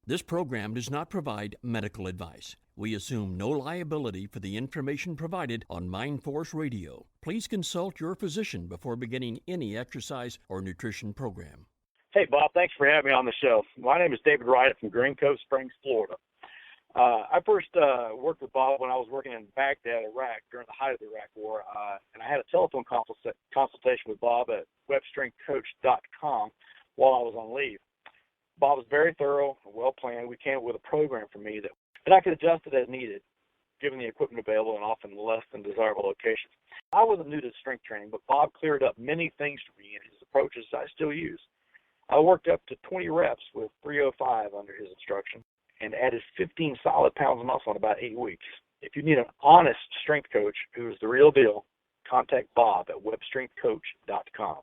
This program does not provide medical advice. We assume no liability for the information provided on Mind Force Radio. Please consult your physician before beginning any exercise or nutrition program. Hey, Bob, thanks for having me on the show. My name is David Wright from Green Cove Springs, Florida. I first worked with Bob when I was working in Baghdad, Iraq, during the height of the Iraq War, and I had a telephone consultation with Bob at webstrength-coach.com while I was on leave. Bob was very thorough and well-planned. We came up with a program for me that I could adjust it as needed, given the equipment available and often less than desirable locations. I wasn't new to strength training, but Bob cleared up many things for me, and his approaches I still use. I worked up to 20 reps with 305 under his instruction and added 15 solid pounds of muscle in about 8 weeks. If you need an honest strength coach who is the real deal, contact Bob at webstrength-coach.com.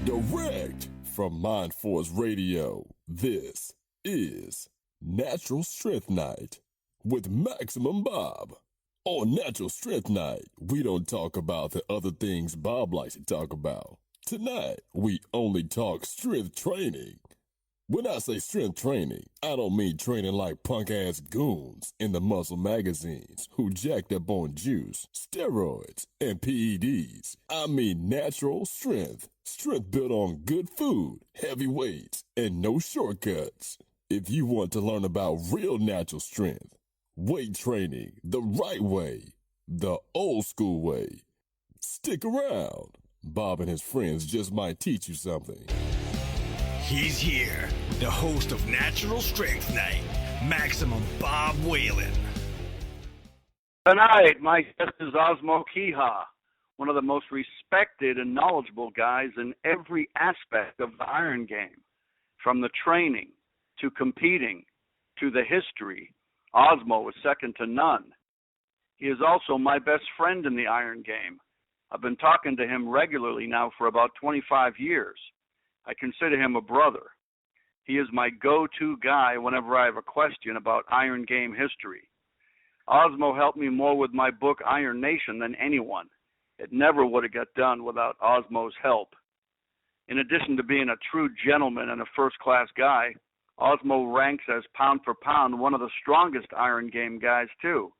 Direct from Mind Force Radio, this is Natural Strength Night with Maximum Bob. On Natural Strength Night, we don't talk about the other things Bob likes to talk about. Tonight, we only talk strength training. When I say strength training, I don't mean training like punk-ass goons in the muscle magazines who jacked up on juice, steroids, and PEDs. I mean natural strength. Strength built on good food, heavy weights, and no shortcuts. If you want to learn about real natural strength, weight training the right way, the old school way, stick around. Bob and his friends just might teach you something. He's here, the host of Natural Strength Night, Maximum Bob Whelan. Tonight, my guest is Osmo Kiiha, one of the most respected and knowledgeable guys in every aspect of the iron game. From the training, to competing, to the history, Osmo is second to none. He is also my best friend in the iron game. I've been talking to him regularly now for about 25 years. I consider him a brother. He is my go-to guy whenever I have a question about iron game history. Osmo helped me more with my book Iron Nation than anyone. It never would have got done without Osmo's help. In addition to being a true gentleman and a first-class guy, Osmo ranks as pound for pound one of the strongest iron game guys too.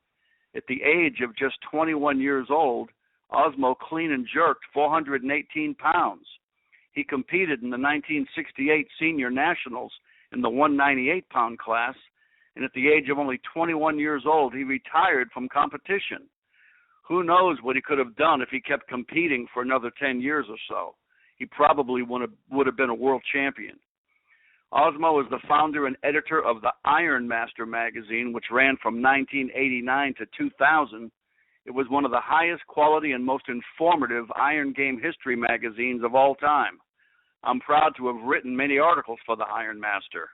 At the age of just 21 years old, Osmo clean and jerked 418 pounds. He competed in the 1968 Senior Nationals in the 198-pound class, and at the age of only 21 years old, he retired from competition. Who knows what he could have done if he kept competing for another 10 years or so. He probably would have been a world champion. Osmo is the founder and editor of the Iron Master magazine, which ran from 1989 to 2000. It was one of the highest quality and most informative iron game history magazines of all time. I'm proud to have written many articles for the Iron Master.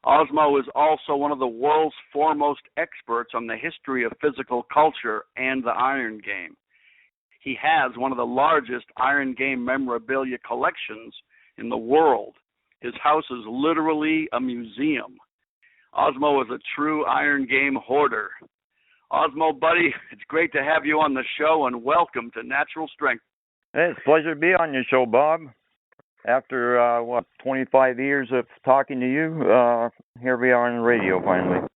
Osmo is also one of the world's foremost experts on the history of physical culture and the iron game. He has one of the largest iron game memorabilia collections in the world. His house is literally a museum. Osmo is a true iron game hoarder. Osmo, buddy, it's great to have you on the show, and welcome to Natural Strength. Hey, it's a pleasure to be on your show, Bob. After, 25 years of talking to you, here we are on the radio finally.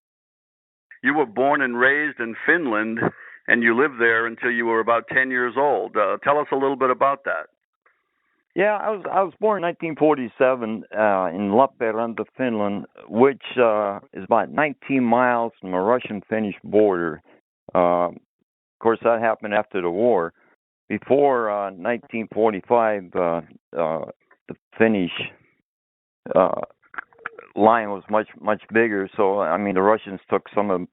You were born and raised in Finland, and you lived there until you were about 10 years old. Tell us a little bit about that. Yeah, I was born in 1947 in Lappeenranta, Finland, which is about 19 miles from the Russian-Finnish border. Of course, that happened after the war. Before 1945, the Finnish line was much bigger. So, I mean, the Russians took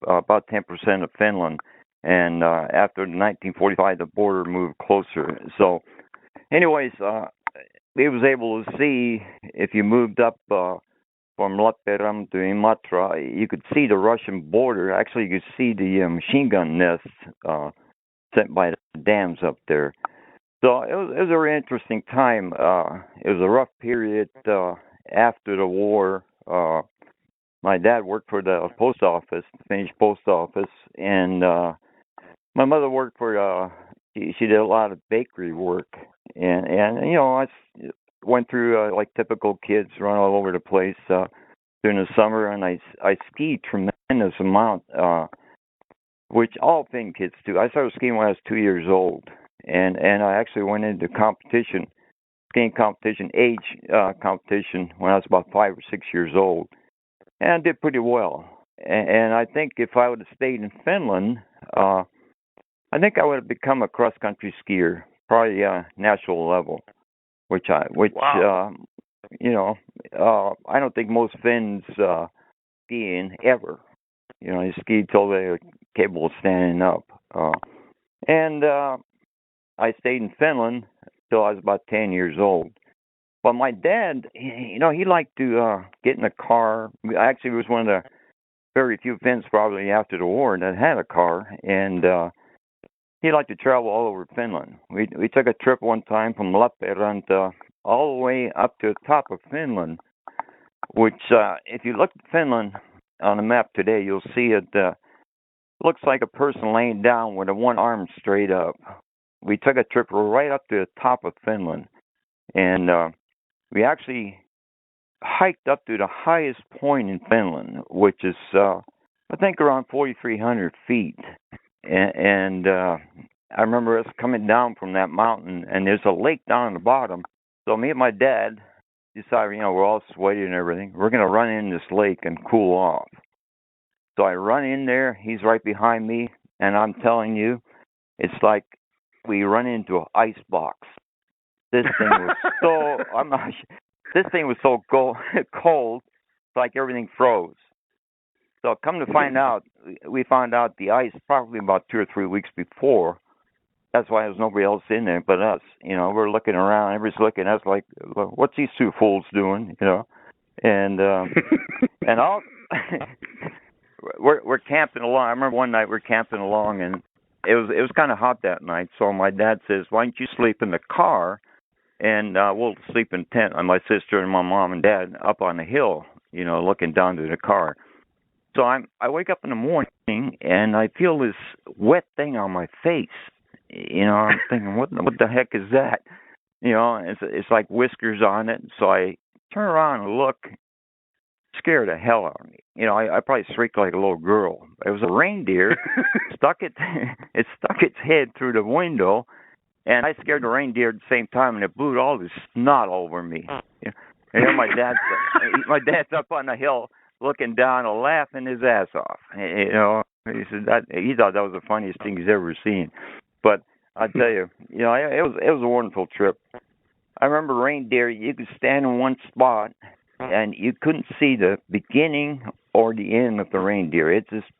about 10% of Finland, and after 1945, the border moved closer. So, anyways, we was able to see if you moved up from Brannum to Imatra, you could see the Russian border. Actually, you could see the machine gun nests sent by the dams up there. So it was a very interesting time. It was a rough period after the war. My dad worked for the post office, the Finnish post office, and my mother worked for. She did a lot of bakery work, and I went through like typical kids, run all over the place during the summer, and I skied tremendous amount, which all Finn kids do. I started skiing when I was 2 years old, and I actually went into skiing competition, competition when I was about 5 or 6 years old, and I did pretty well. And I think if I would have stayed in Finland, I think I would have become a cross-country skier, probably national level, wow. I don't think most Finns skiing ever. They skied till they were capable of standing up. And I stayed in Finland till I was about 10 years old. But my dad, he liked to get in a car. Actually, he was one of the very few Finns probably after the war that had a car, and he liked to travel all over Finland. We took a trip one time from Lappeenranta all the way up to the top of Finland, which, if you look at Finland on a map today, you'll see it looks like a person laying down with one arm straight up. We took a trip right up to the top of Finland, and we actually hiked up to the highest point in Finland, which is, I think, around 4,300 feet. And I remember us coming down from that mountain, and there's a lake down on the bottom. So me and my dad decided, we're all sweaty and everything. We're going to run in this lake and cool off. So I run in there. He's right behind me, and I'm telling you, it's like we run into an ice box. This thing was this thing was so cold, it's like everything froze. So come to find out, we found out the ice probably about 2 or 3 weeks before. That's why there's nobody else in there but us. We're looking around, everybody's looking at us like, what's these two fools doing? And all we're camping along. I remember one night we're camping along, and it was kind of hot that night. So my dad says, "Why don't you sleep in the car, and we'll sleep in tent." And my sister and my mom and dad up on the hill, looking down to the car. So I wake up in the morning and I feel this wet thing on my face. I'm thinking, what the heck is that? It's like whiskers on it. So I turn around and look, scared the hell out of me. I probably shrieked like a little girl. It was a reindeer. It stuck its head through the window, and I scared the reindeer at the same time, and it blew all this snot over me. And my dad's up on the hill, looking down and laughing his ass off. He said he thought that was the funniest thing he's ever seen. But I tell you, it was a wonderful trip. I remember reindeer. You could stand in one spot, and you couldn't see the beginning or the end of the reindeer. It's just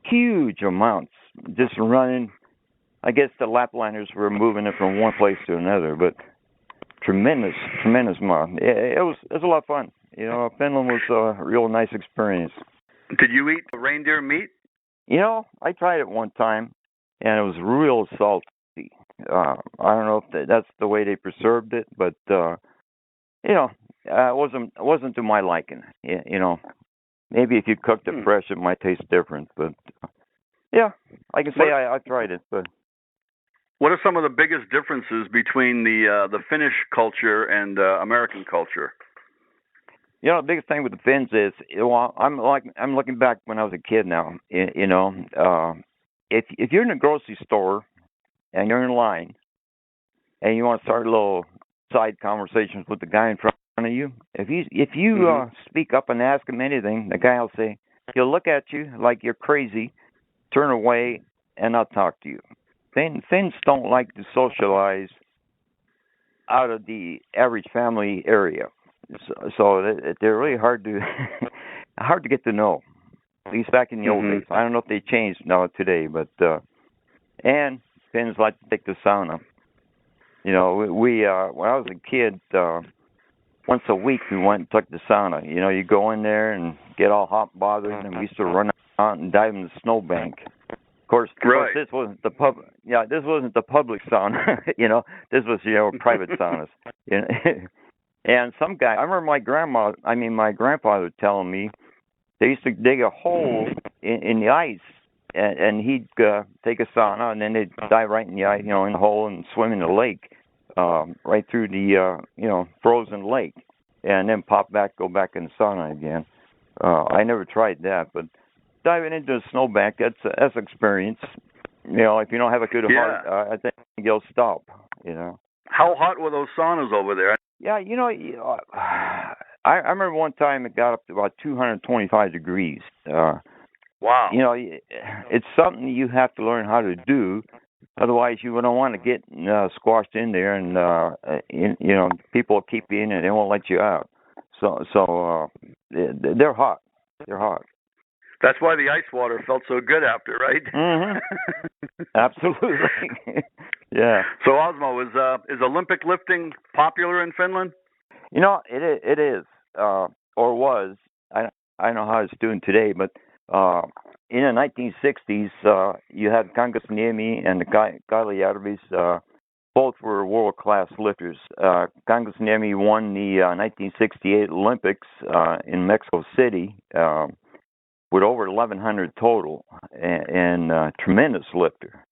huge amounts just running. I guess the Laplanders were moving it from one place to another, but tremendous amount. It was a lot of fun. Finland was a real nice experience. Did you eat the reindeer meat? I tried it one time, and it was real salty. I don't know if that's the way they preserved it, but it wasn't to my liking. Maybe if you cooked it fresh, it might taste different. But I can say I tried it. But what are some of the biggest differences between the Finnish culture and American culture? The biggest thing with the Finns is, I'm looking back when I was a kid now. If you're in a grocery store and you're in line and you want to start a little side conversations with the guy in front of you, if you speak up and ask him anything, the guy will say, he'll look at you like you're crazy, turn away, and not talk to you. Finns don't like to socialize out of the average family area. So they're really hard to get to know, at least back in the old days. I don't know if they changed now today, but and Finns like to take the sauna. We when I was a kid, once a week we went and took the sauna. You know, you go in there and get all hot and bothered, and we used to run out and dive in the snowbank. Of course, this wasn't the this wasn't the public sauna. You know, this was private saunas. You know? And some guy, I remember my grandfather telling me they used to dig a hole in the ice, and he'd take a sauna, and then they'd dive right in the ice, in the hole, and swim in the lake, right through the frozen lake, and then go back in the sauna again. I never tried that, but diving into a snowbank, that's experience. If you don't have a good heart, I think you'll stop. How hot were those saunas over there? Yeah, I remember one time it got up to about 225 degrees. Wow. It's something you have to learn how to do. Otherwise, you don't want to get squashed in there, and people will keep you in and they won't let you out. So they're hot. They're hot. That's why the ice water felt so good after, right? Mm-hmm. Absolutely. Yeah. So Osmo, is Olympic lifting popular in Finland? It is, or was. I don't know how it's doing today, but in the 1960s, you had Kangasniemi and the Kaljärvis. Both were world-class lifters. Kangasniemi won the 1968 Olympics in Mexico City with over 1,100 total, and tremendous lifter,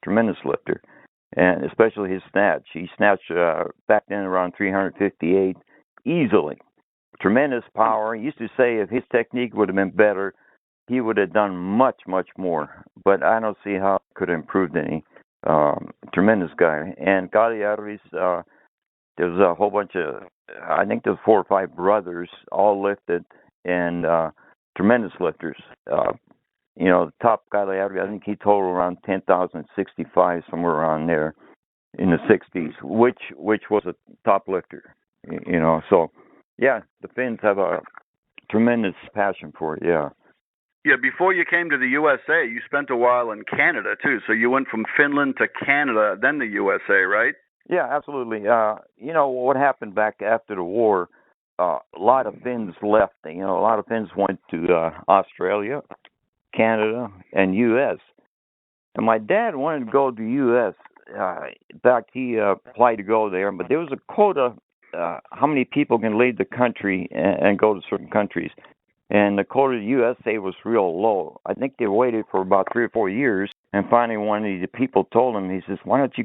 and especially his snatch. He snatched back then around 358 easily. Tremendous power. He used to say if his technique would have been better, he would have done much, much more. But I don't see how it could have improved any. Tremendous guy. And Kaljärvis, there was a whole bunch of, I think there's 4 or 5 brothers, all lifted, and tremendous lifters. The top Kaljärvis, I think he totaled around 10,065, somewhere around there in the 60s, which was a top lifter. So yeah, the Finns have a tremendous passion for it. Yeah. Yeah, before you came to the USA, you spent a while in Canada too. So you went from Finland to Canada, then the USA, right? Yeah, absolutely. What happened back after the war? A lot of Finns left. A lot of Finns went to Australia, Canada, and U.S. And my dad wanted to go to U.S. In fact, he applied to go there, but there was a quota how many people can leave the country and go to certain countries. And the quota of the USA was real low. I think they waited for about 3 or 4 years, and finally one of the people told him, he says, why don't you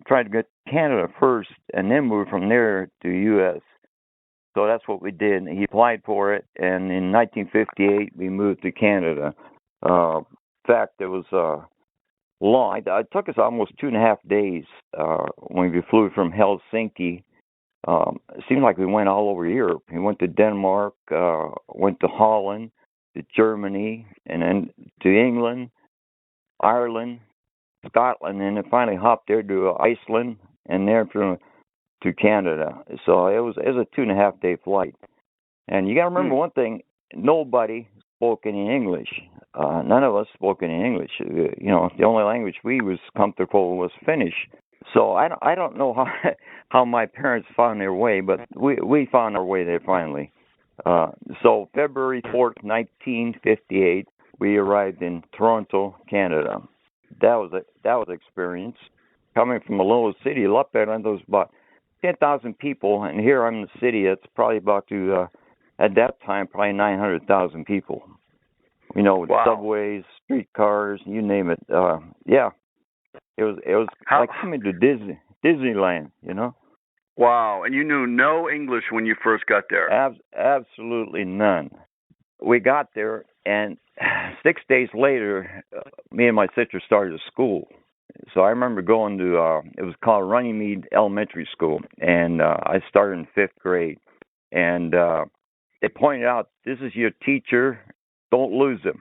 try to get Canada first and then move from there to U.S.? So that's what we did. He applied for it, and in 1958 we moved to Canada. In fact, it was long. It took us almost 2.5 days when we flew from Helsinki. It seemed like we went all over Europe. We went to Denmark, went to Holland, to Germany, and then to England, Ireland, Scotland, and then finally hopped there to Iceland, and there to Canada. So it was a 2.5 day flight. And you got to remember one thing: nobody spoke any English. None of us spoke any English. The only language we was comfortable was Finnish. So I don't know how my parents found their way, but we found our way there finally. So February 4th, 1958, we arrived in Toronto, Canada. That was an experience. Coming from a little city, Lappeenranta, there was about 10,000 people, and here I'm in the city. It's probably about at that time, probably 900,000 people. With wow. Subways, streetcars, you name it. Yeah. It was like coming to Disneyland, Wow, and you knew no English when you first got there? Absolutely none. We got there, and 6 days later, me and my sister started a school. So I remember going to, it was called Runnymede Elementary School, and I started in 5th grade. And they pointed out, this is your teacher, don't lose him.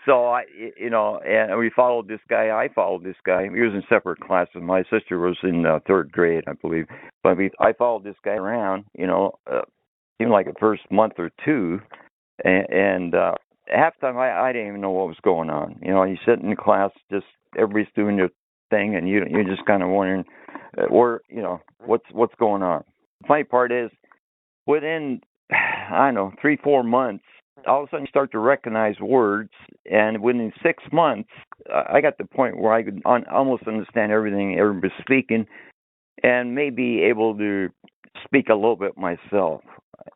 So I, and we followed this guy. I followed this guy. He was in separate classes. My sister was in 3rd grade, I believe. But I followed this guy around, seemed like the first month or two. And half the time I didn't even know what was going on. You sit in the class, just everybody's doing their thing, and you're just kind of wondering what's going on. The funny part is, within 3-4 months, all of a sudden you start to recognize words, and within 6 months, I got to the point where I could almost understand everything everybody's speaking, and maybe able to speak a little bit myself.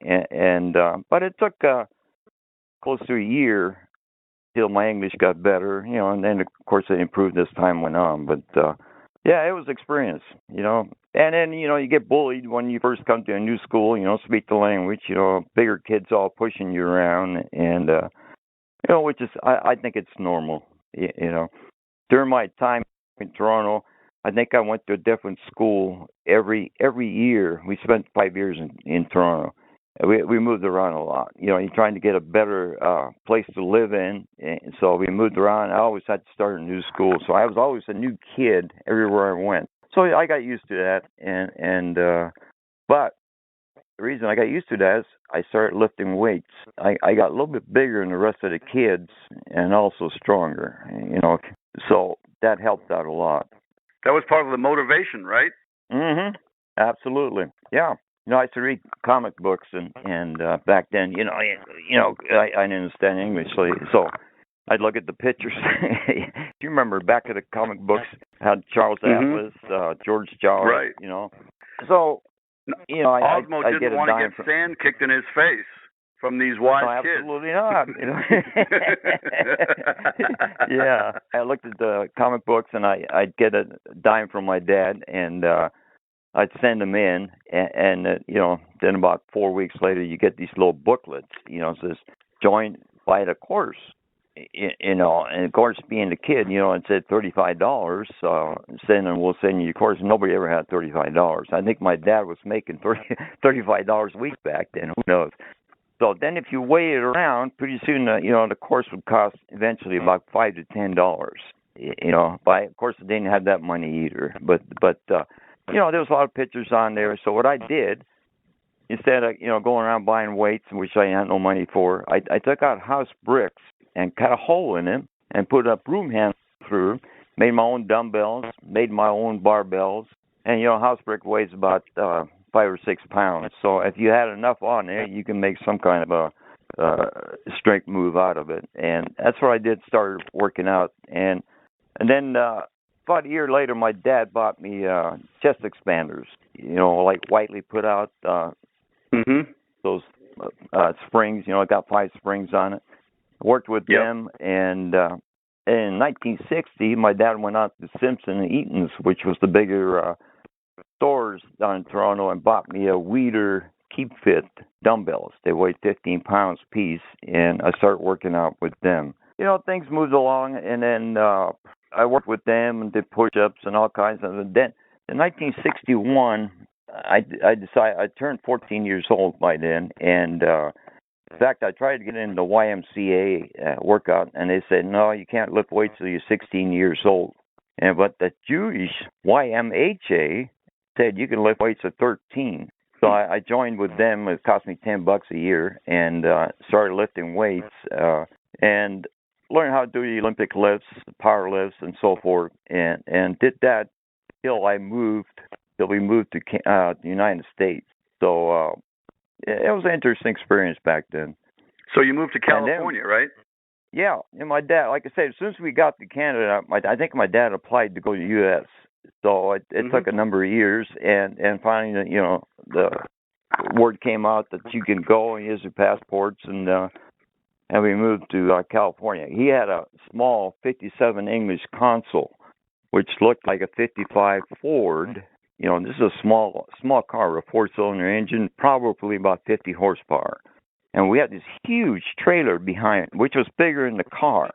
But it took close to a year till my English got better, and then of course it improved as time went on. But it was experience, And then you get bullied when you first come to a new school, speak the language, bigger kids all pushing you around, and which is I think it's normal, During my time in Toronto, I think I went to a different school every year. We spent 5 years in Toronto. We moved around a lot. You're trying to get a better place to live in. And so we moved around. I always had to start a new school. So I was always a new kid everywhere I went. So I got used to that. But the reason I got used to that is I started lifting weights. I got a little bit bigger than the rest of the kids and also stronger, So that helped out a lot. That was part of the motivation, right? Mm-hmm. Absolutely. Yeah. I used to read comic books, and back then, I didn't understand English, so I'd look at the pictures. Do you remember back at the comic books had Charles Atlas, George Jones, right? So, Osmo I didn't want to get sand kicked in his face from these wise kids. Absolutely not. Yeah, I looked at the comic books, and I'd get a dime from my dad, and I'd send them in, and then about 4 weeks later, you get these little booklets, it says, buy a course, and of course, being a kid, it said $35, we'll send you your course. Nobody ever had $35. I think my dad was making $35 a week back then, who knows. So then if you weigh it around, pretty soon, the course would cost eventually about $5 to $10, but of course, I didn't have that money either, but there was a lot of pictures on there. So what I did, instead of, going around buying weights, which I had no money for, I took out house bricks and cut a hole in them and put a broom handle through, made my own dumbbells, made my own barbells. And, house brick weighs about 5 or 6 pounds. So if you had enough on there, you can make some kind of a strength move out of it. And that's what I did, started working out. And then about a year later, my dad bought me chest expanders, like Whiteley put out those springs. I got 5 springs on it. Worked with them, and in 1960, my dad went out to Simpson and Eaton's, which was the bigger stores down in Toronto, and bought me a Weider Keep Fit dumbbells. They weighed 15 pounds piece, and I started working out with them. Things moved along, and then I worked with them and did push-ups and all kinds of. And then in 1961, I decided I turned 14 years old by then, and in fact, I tried to get into the YMCA workout, and they said, no, you can't lift weights till you're 16 years old. But the Jewish YMHA said you can lift weights at 13. So I joined with them. It cost me $10 a year, and started lifting weights and learned how to do the Olympic lifts, power lifts, and so forth, and did that till we moved to the United States. So it was an interesting experience back then. So you moved to California, right? Yeah, and my dad, like I said, as soon as we got to Canada, I think my dad applied to go to the U.S., so it took a number of years, and finally, the word came out that you can go and use your passports, and we moved to California. He had a small 57 English console, which looked like a 55 Ford. This is a small car with a 4-cylinder engine, probably about 50 horsepower. And we had this huge trailer behind, which was bigger than the car.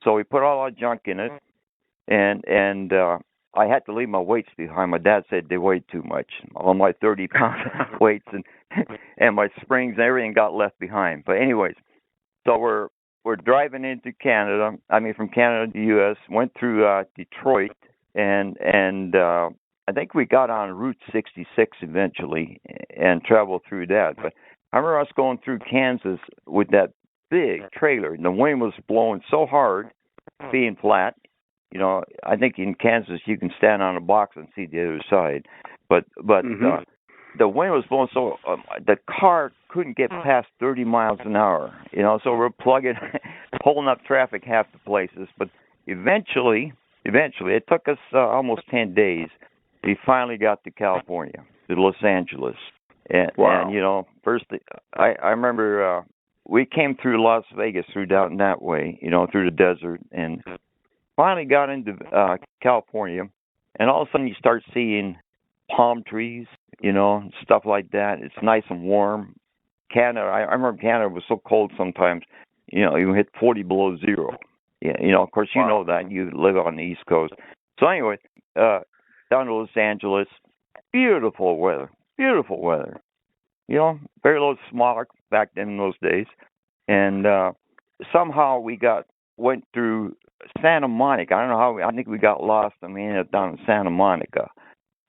So we put all our junk in it, and I had to leave my weights behind. My dad said they weighed too much. All my 30-pound weights and my springs and everything got left behind. But anyways, so we're driving into Canada. From Canada to the U.S., went through Detroit, and I think we got on Route 66 eventually and traveled through that. But I remember us going through Kansas with that big trailer, and the wind was blowing so hard, being flat, I think in Kansas you can stand on a box and see the other side, but the wind was blowing so the car couldn't get past 30 miles an hour. So we're pulling up traffic half the places. But eventually, it took us almost 10 days. We finally got to California, to Los Angeles, and first I remember we came through Las Vegas, through down that way, through the desert, and finally got into California, and all of a sudden you start seeing palm trees, stuff like that. It's nice and warm. Canada, I remember Canada was so cold sometimes, you hit 40 below zero. Of course, you know that. You live on the East Coast. So anyway, down to Los Angeles, beautiful weather. Very low smog back then in those days. And somehow we went through Santa Monica. I don't know how, I think we got lost and we ended up down in Santa Monica.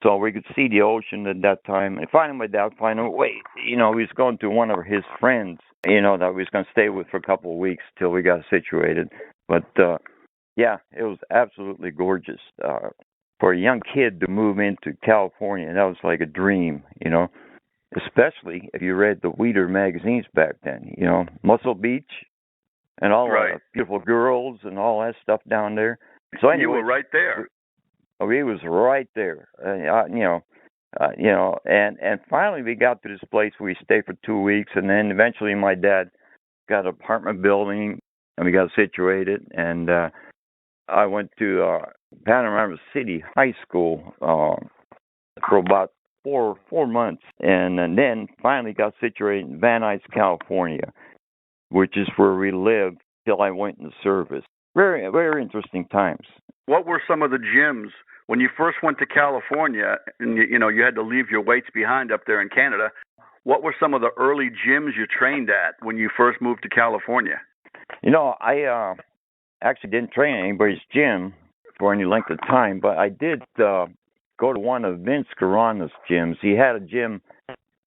So we could see the ocean at that time. And finally my dad found out, he was going to one of his friends, that we was going to stay with for a couple of weeks till we got situated. But, it was absolutely gorgeous. For a young kid to move into California, that was like a dream, especially if you read the Weeder magazines back then, Muscle Beach and all the beautiful girls and all that stuff down there. So anyway, you were right there. He was right there, and finally we got to this place where we stayed for 2 weeks, and then eventually my dad got an apartment building, and we got situated, and I went to Panorama City High School for about four months, and then finally got situated in Van Nuys, California, which is where we lived till I went into service. Very, very interesting times. What were some of the gyms when you first went to California and you had to leave your weights behind up there in Canada? What were some of the early gyms you trained at when you first moved to California? I actually didn't train at anybody's gym for any length of time, but I did go to one of Vince Carana's gyms. He had a gym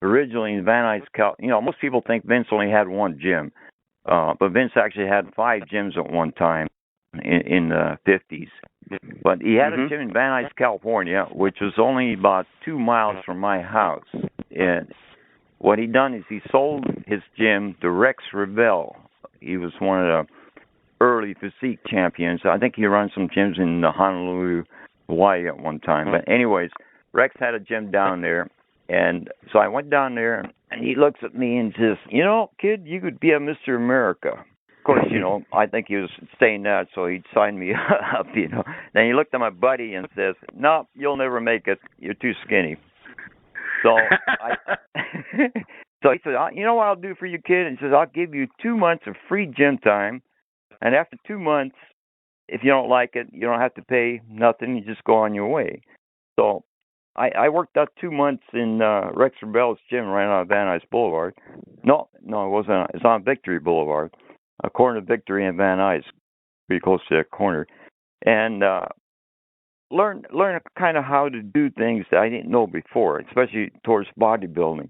originally in Van Nuys, California. Most people think Vince only had one gym, but Vince actually had 5 gyms at one time in the 50s. But he had a gym in Van Nuys, California, which was only about 2 miles from my house. And what he done is he sold his gym to Rex Rebel. He was one of the early physique champions. I think he ran some gyms in Honolulu, Hawaii at one time. But anyways, Rex had a gym down there. And so I went down there, and he looks at me and says, kid, you could be a Mr. America. Of course, I think he was saying that so he'd sign me up, Then he looked at my buddy and says, no, you'll never make it. You're too skinny. So so he said, you know what I'll do for you, kid? And he says, I'll give you 2 months of free gym time. And after 2 months, if you don't like it, you don't have to pay nothing. You just go on your way. So I worked out 2 months in Rex Rebel's gym right on Van Nuys Boulevard. No, it wasn't. It's on Victory Boulevard. A corner of Victory and Van Nuys, pretty close to that corner, and learn kind of how to do things that I didn't know before, especially towards bodybuilding.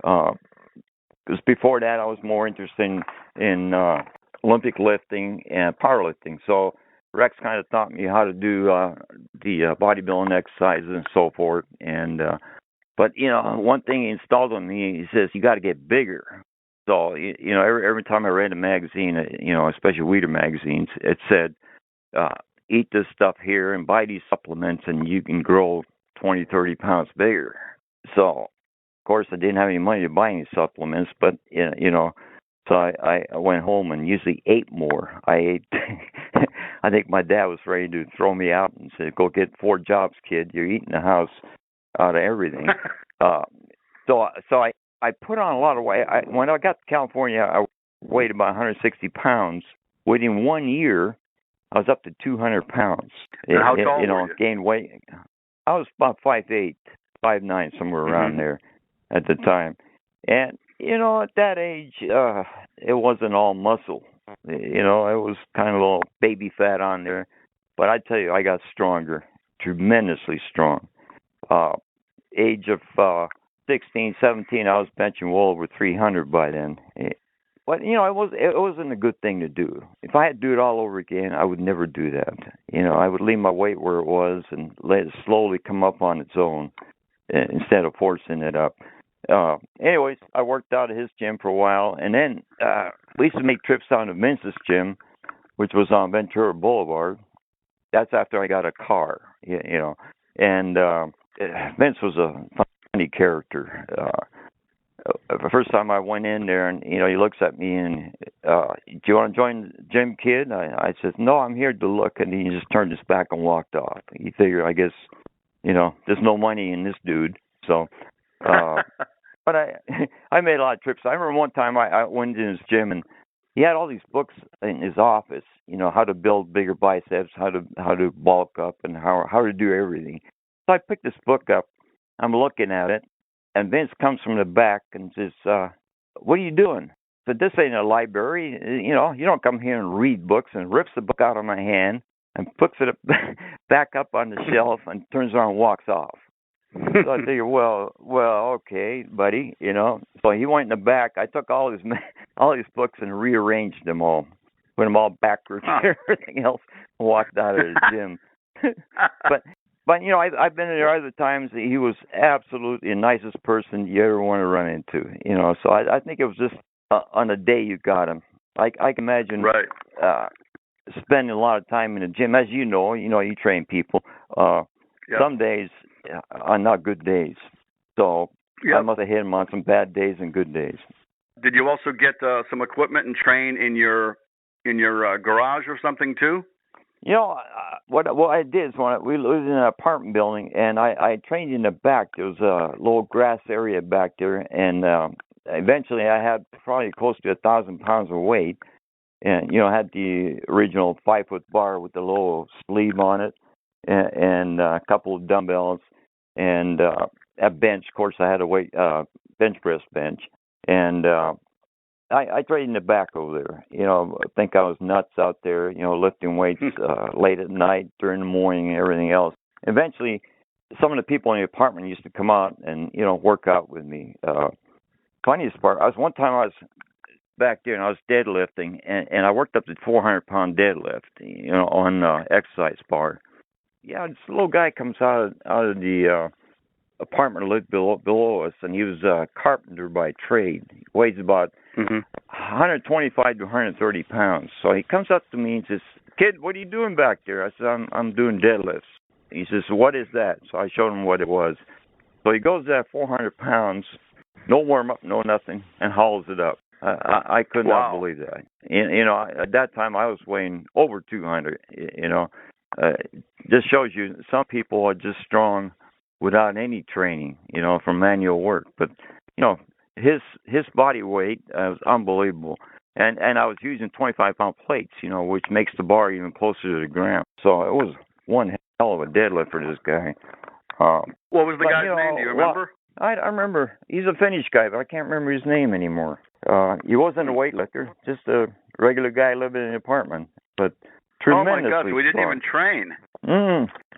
Because before that, I was more interested in Olympic lifting and powerlifting. So Rex kind of taught me how to do the bodybuilding exercises and so forth. And but one thing he installed on me, he says you got to get bigger. So, every time I read a magazine, especially Weeder magazines, it said, eat this stuff here and buy these supplements and you can grow 20, 30 pounds bigger. So, of course, I didn't have any money to buy any supplements, but, so I went home and usually ate more. I ate, I think my dad was ready to throw me out and said, go get 4 jobs, kid. You're eating the house out of everything. So I put on a lot of weight. When I got to California, I weighed about 160 pounds. Within 1 year, I was up to 200 pounds. And how tall were you? Gained weight. I was about 5'8", 5'9", somewhere around there at the time. And, at that age, it wasn't all muscle. It was kind of a little baby fat on there. But I tell you, I got stronger, tremendously strong. Age of 16, 17, I was benching well over 300 by then. But it wasn't a good thing to do. If I had to do it all over again, I would never do that. I would leave my weight where it was and let it slowly come up on its own instead of forcing it up. Anyways, I worked out at his gym for a while, and then we used to make trips down to Vince's gym, which was on Ventura Boulevard. That's after I got a car, And Vince was a funny character. The first time I went in there, and he looks at me and, do you want to join the gym, kid? I said, no, I'm here to look, and he just turned his back and walked off. He figured, I guess, there's no money in this dude. So, but I made a lot of trips. I remember one time I went in his gym, and he had all these books in his office. How to build bigger biceps, how to bulk up, and how to do everything. So I picked this book up. I'm looking at it. And Vince comes from the back and says, what are you doing? I said, this ain't a library. You don't come here and read books, and rips the book out of my hand and puts it back up on the shelf and turns around and walks off. So I figured, well, okay, buddy, So he went in the back. I took all his books and rearranged them all, put them all backwards and everything else, and walked out of the gym. But I've been there other times. He was absolutely the nicest person you ever want to run into. So I think it was just on the day you got him. I can imagine spending a lot of time in the gym. As you train people. Some days are not good days. So I must have hit him on some bad days and good days. Did you also get some equipment and train in your garage or something too? What I did is we lived in an apartment building, and I trained in the back. There was a little grass area back there, and eventually I had probably close to 1,000 pounds of weight, and I had the original 5-foot bar with the little sleeve on it, and a couple of dumbbells, and a bench. Of course, I had a bench press bench, and I trained in the back over there. I think I was nuts out there, lifting weights late at night, during the morning, and everything else. Eventually, some of the people in the apartment used to come out and, work out with me. Funniest part, one time I was back there and I was deadlifting, and I worked up to 400-pound deadlift, on exercise bar. Yeah, this little guy comes out of the apartment lived below us, and he was a carpenter by trade. He weighs about 125 to 130 pounds. So he comes up to me and says, "Kid, what are you doing back there?" I said, I'm doing deadlifts. He says, "What is that?" So I showed him what it was. So he goes at 400 pounds, no warm-up, no nothing, and hauls it up. I could not believe that. At that time I was weighing over 200. Just shows you some people are just strong without any training, from manual work. But, his body weight was unbelievable. And I was using 25-pound plates, which makes the bar even closer to the ground. So it was one hell of a deadlift for this guy. What was the guy's name? Do you remember? I remember. He's a Finnish guy, but I can't remember his name anymore. He wasn't a weightlifter, just a regular guy living in an apartment. But tremendously Oh, my God. So he didn't even train.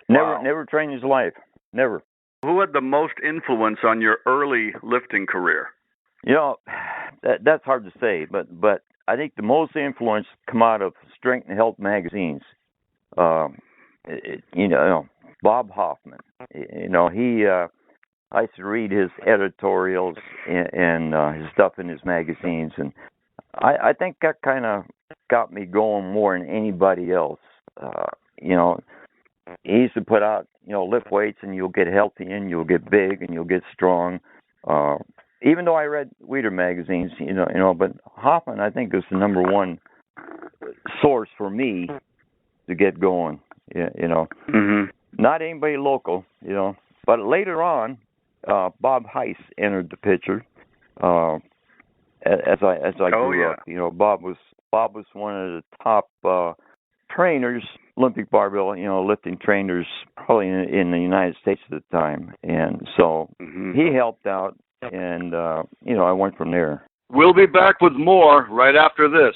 Never trained his life. Never. Who had the most influence on your early lifting career? That's hard to say, but I think the most influence come out of Strength and Health magazines. Bob Hoffman. I used to read his editorials and his stuff in his magazines, and I think that kind of got me going more than anybody else. He used to put out, lift weights and you'll get healthy and you'll get big and you'll get strong. Even though I read Weider magazines, but Hoffman, I think, is the number one source for me to get going. Not anybody local, but later on, Bob Hise entered the picture. As I grew up, Bob was one of the top trainers, Olympic barbell, lifting trainers, probably in the United States at the time, and so he helped out, and I went from there. We'll be back with more right after this.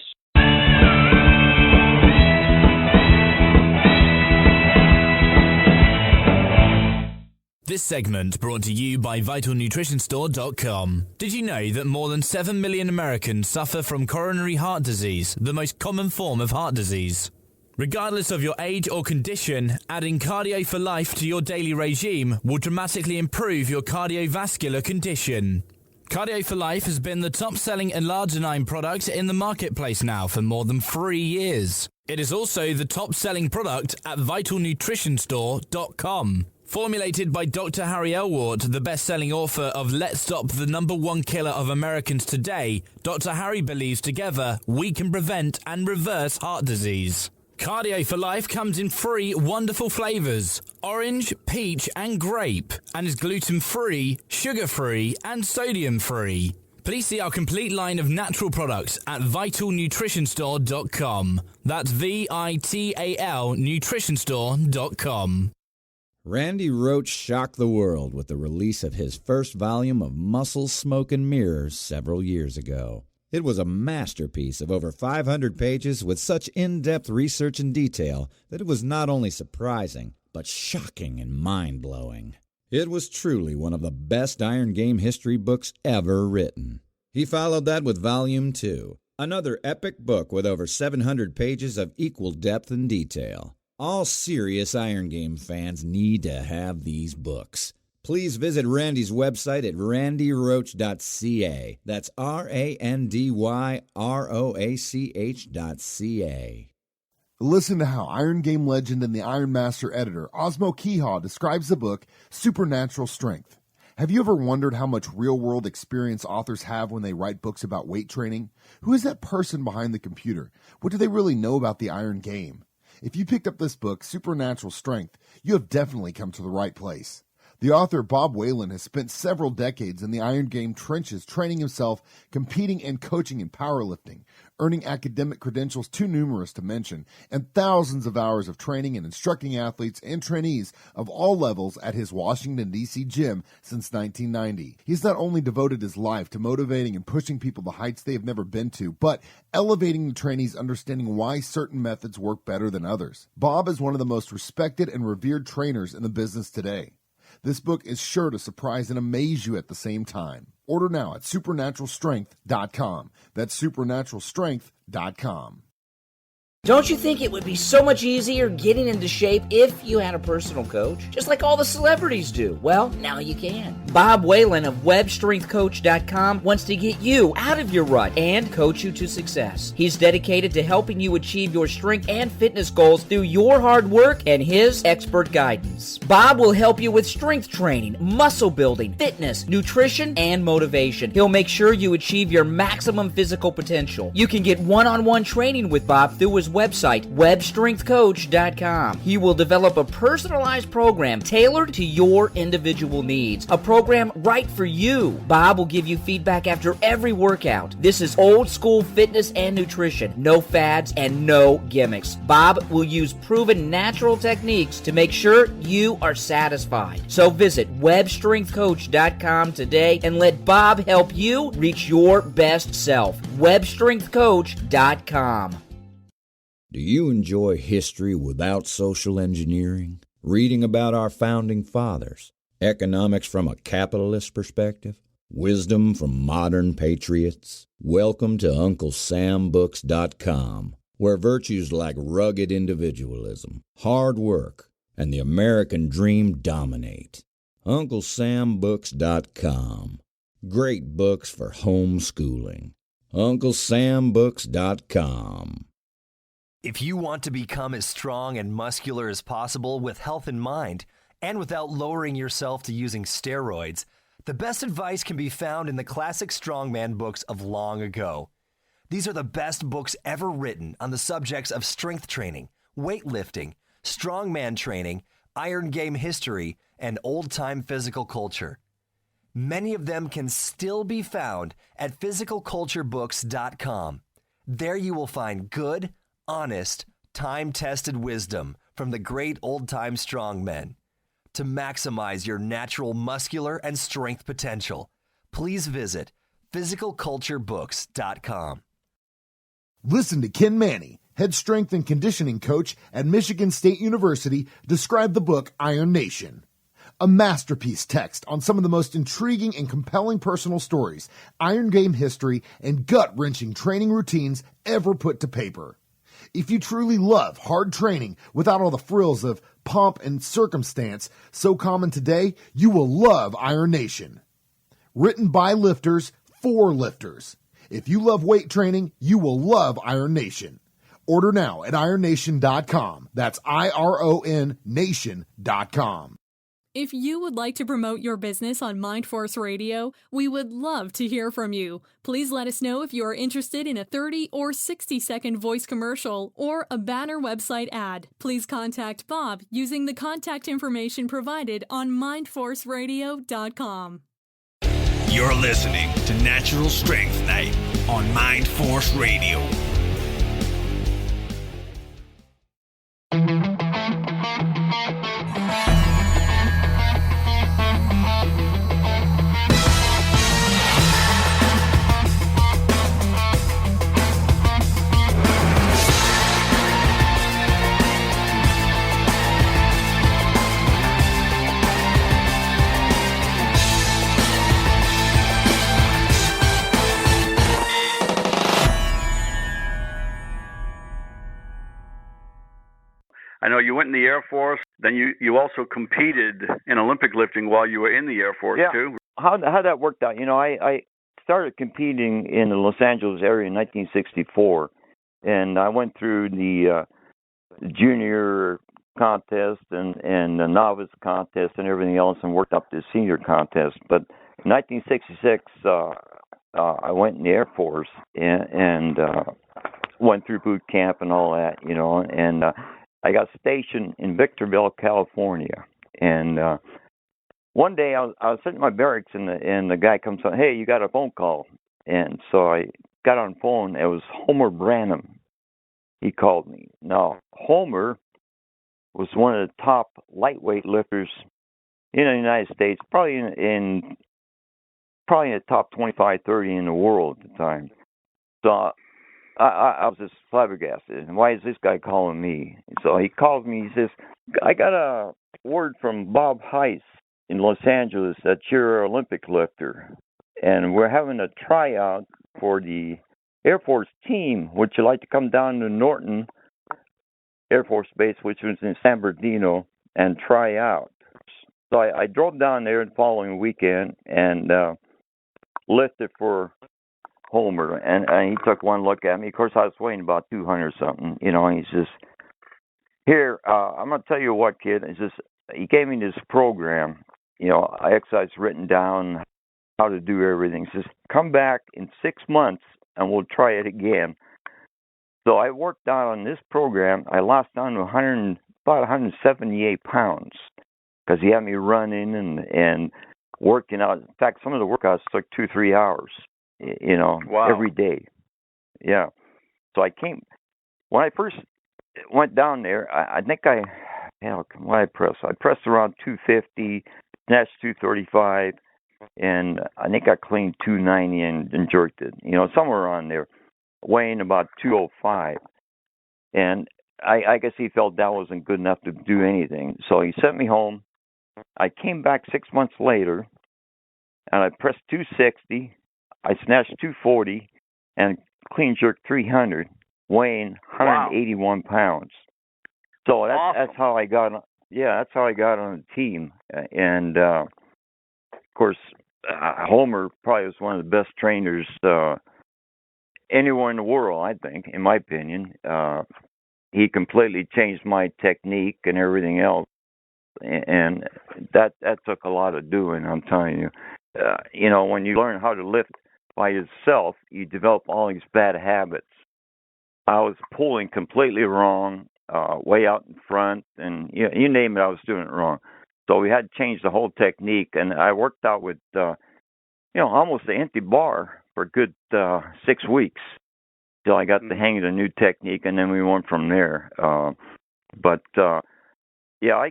This segment brought to you by VitalNutritionStore.com. Did you know that more than 7 million Americans suffer from coronary heart disease, the most common form of heart disease? Regardless of your age or condition, adding Cardio for Life to your daily regime will dramatically improve your cardiovascular condition. Cardio for Life has been the top-selling L-arginine product in the marketplace now for more than 3 years. It is also the top-selling product at VitalNutritionStore.com. Formulated by Dr. Harry Elwart, the best-selling author of Let's Stop the #1 Killer of Americans Today, Dr. Harry believes together we can prevent and reverse heart disease. Cardio for Life comes in 3 wonderful flavors: orange, peach, and grape, and is gluten-free, sugar-free, and sodium-free. Please see our complete line of natural products at VitalNutritionStore.com. That's VITAL Nutritionstore.com. Randy Roach shocked the world with the release of his first volume of Muscle, Smoke, and Mirrors several years ago. It was a masterpiece of over 500 pages with such in-depth research and detail that it was not only surprising, but shocking and mind-blowing. It was truly one of the best Iron Game history books ever written. He followed that with Volume 2, another epic book with over 700 pages of equal depth and detail. All serious Iron Game fans need to have these books. Please visit Randy's website at randyroach.ca. That's RANDYROACH.ca. Listen to how Iron Game legend and the Iron Master editor Osmo Kiiha describes the book Supernatural Strength. Have you ever wondered how much real-world experience authors have when they write books about weight training? Who is that person behind the computer? What do they really know about the Iron Game? If you picked up this book, Supernatural Strength, you have definitely come to the right place. The author, Bob Whelan, has spent several decades in the Iron Game trenches training himself, competing and coaching in powerlifting, earning academic credentials too numerous to mention, and thousands of hours of training and instructing athletes and trainees of all levels at his Washington, D.C. gym since 1990. He's not only devoted his life to motivating and pushing people to heights they have never been to, but elevating the trainees' understanding why certain methods work better than others. Bob is one of the most respected and revered trainers in the business today. This book is sure to surprise and amaze you at the same time. Order now at supernaturalstrength.com. That's supernaturalstrength.com. Don't you think it would be so much easier getting into shape if you had a personal coach? Just like all the celebrities do. Well, now you can. Bob Whelan of webstrengthcoach.com wants to get you out of your rut and coach you to success. He's dedicated to helping you achieve your strength and fitness goals through your hard work and his expert guidance. Bob will help you with strength training, muscle building, fitness, nutrition, and motivation. He'll make sure you achieve your maximum physical potential. You can get one-on-one training with Bob through his website, webstrengthcoach.com. He will develop a personalized program tailored to your individual needs. A program right for you. Bob will give you feedback after every workout. This is old school fitness and nutrition. No fads and no gimmicks. Bob will use proven natural techniques to make sure you are satisfied. So visit webstrengthcoach.com today and let Bob help you reach your best self. webstrengthcoach.com. Do you enjoy history without social engineering? Reading about our founding fathers? Economics from a capitalist perspective? Wisdom from modern patriots? Welcome to UncleSamBooks.com, where virtues like rugged individualism, hard work, and the American dream dominate. UncleSamBooks.com. Great books for homeschooling. UncleSamBooks.com. If you want to become as strong and muscular as possible with health in mind, and without lowering yourself to using steroids, the best advice can be found in the classic strongman books of long ago. These are the best books ever written on the subjects of strength training, weightlifting, strongman training, Iron Game history, and old-time physical culture. Many of them can still be found at physicalculturebooks.com. There you will find good, honest, time-tested wisdom from the great old-time strongmen. To maximize your natural muscular and strength potential, please visit physicalculturebooks.com. Listen to Ken Manny, head strength and conditioning coach at Michigan State University, describe the book Iron Nation. A masterpiece text on some of the most intriguing and compelling personal stories, Iron Game history, and gut-wrenching training routines ever put to paper. If you truly love hard training without all the frills of pomp and circumstance so common today, you will love Iron Nation. Written by lifters for lifters. If you love weight training, you will love Iron Nation. Order now at ironnation.com. That's IRON Nation.com. If you would like to promote your business on MindForce Radio, we would love to hear from you. Please let us know if you are interested in a 30 or 60-second voice commercial or a banner website ad. Please contact Bob using the contact information provided on mindforceradio.com. You're listening to Natural Strength Night on MindForce Radio. I know you went in the Air Force, then you also competed in Olympic lifting while you were in the Air Force, too. How that worked out, I started competing in the Los Angeles area in 1964, and I went through the junior contest and the novice contest and everything else and worked up to the senior contest. But in 1966, I went in the Air Force and went through boot camp and all that, and I got stationed in Victorville, California, and one day I was sitting in my barracks, and the guy comes on, hey, you got a phone call, and so I got on the phone. It was Homer Brannum. He called me. Now, Homer was one of the top lightweight lifters in the United States, probably in the top 25, 30 in the world at the time. So I was just flabbergasted. Why is this guy calling me? So he calls me. He says, I got a word from Bob Hise in Los Angeles that you're an Olympic lifter, and we're having a tryout for the Air Force team. Would you like to come down to Norton Air Force Base, which was in San Bernardino, and try out? So I drove down there the following weekend and lifted for Homer, and he took one look at me. Of course, I was weighing about 200 something, and he says, here, I'm going to tell you what, kid. He says, he gave me this program, exercise written down, how to do everything. He says, come back in 6 months and we'll try it again. So I worked out on this program. I lost down to about 178 pounds because he had me running and working out. In fact, some of the workouts took 2-3 hours. Wow. Every day. Yeah. So when I first went down there, I think what I pressed? I pressed around 250, snatched 235, and I think I cleaned 290 and jerked it, somewhere around there, weighing about 205. And I guess he felt that wasn't good enough to do anything. So he sent me home. I came back 6 months later, and I pressed 260. I snatched 240 and clean jerked 300, weighing 181 pounds. So that's how I got. That's how I got on the team. And of course, Homer probably was one of the best trainers anywhere in the world. I think, in my opinion, he completely changed my technique and everything else. And that took a lot of doing. I'm telling you. When you learn how to lift by yourself, you develop all these bad habits. I was pulling completely wrong, way out in front, and you name it, I was doing it wrong. So we had to change the whole technique, and I worked out with, almost an empty bar for a good 6 weeks till I got the hang of the new technique, and then we went from there. I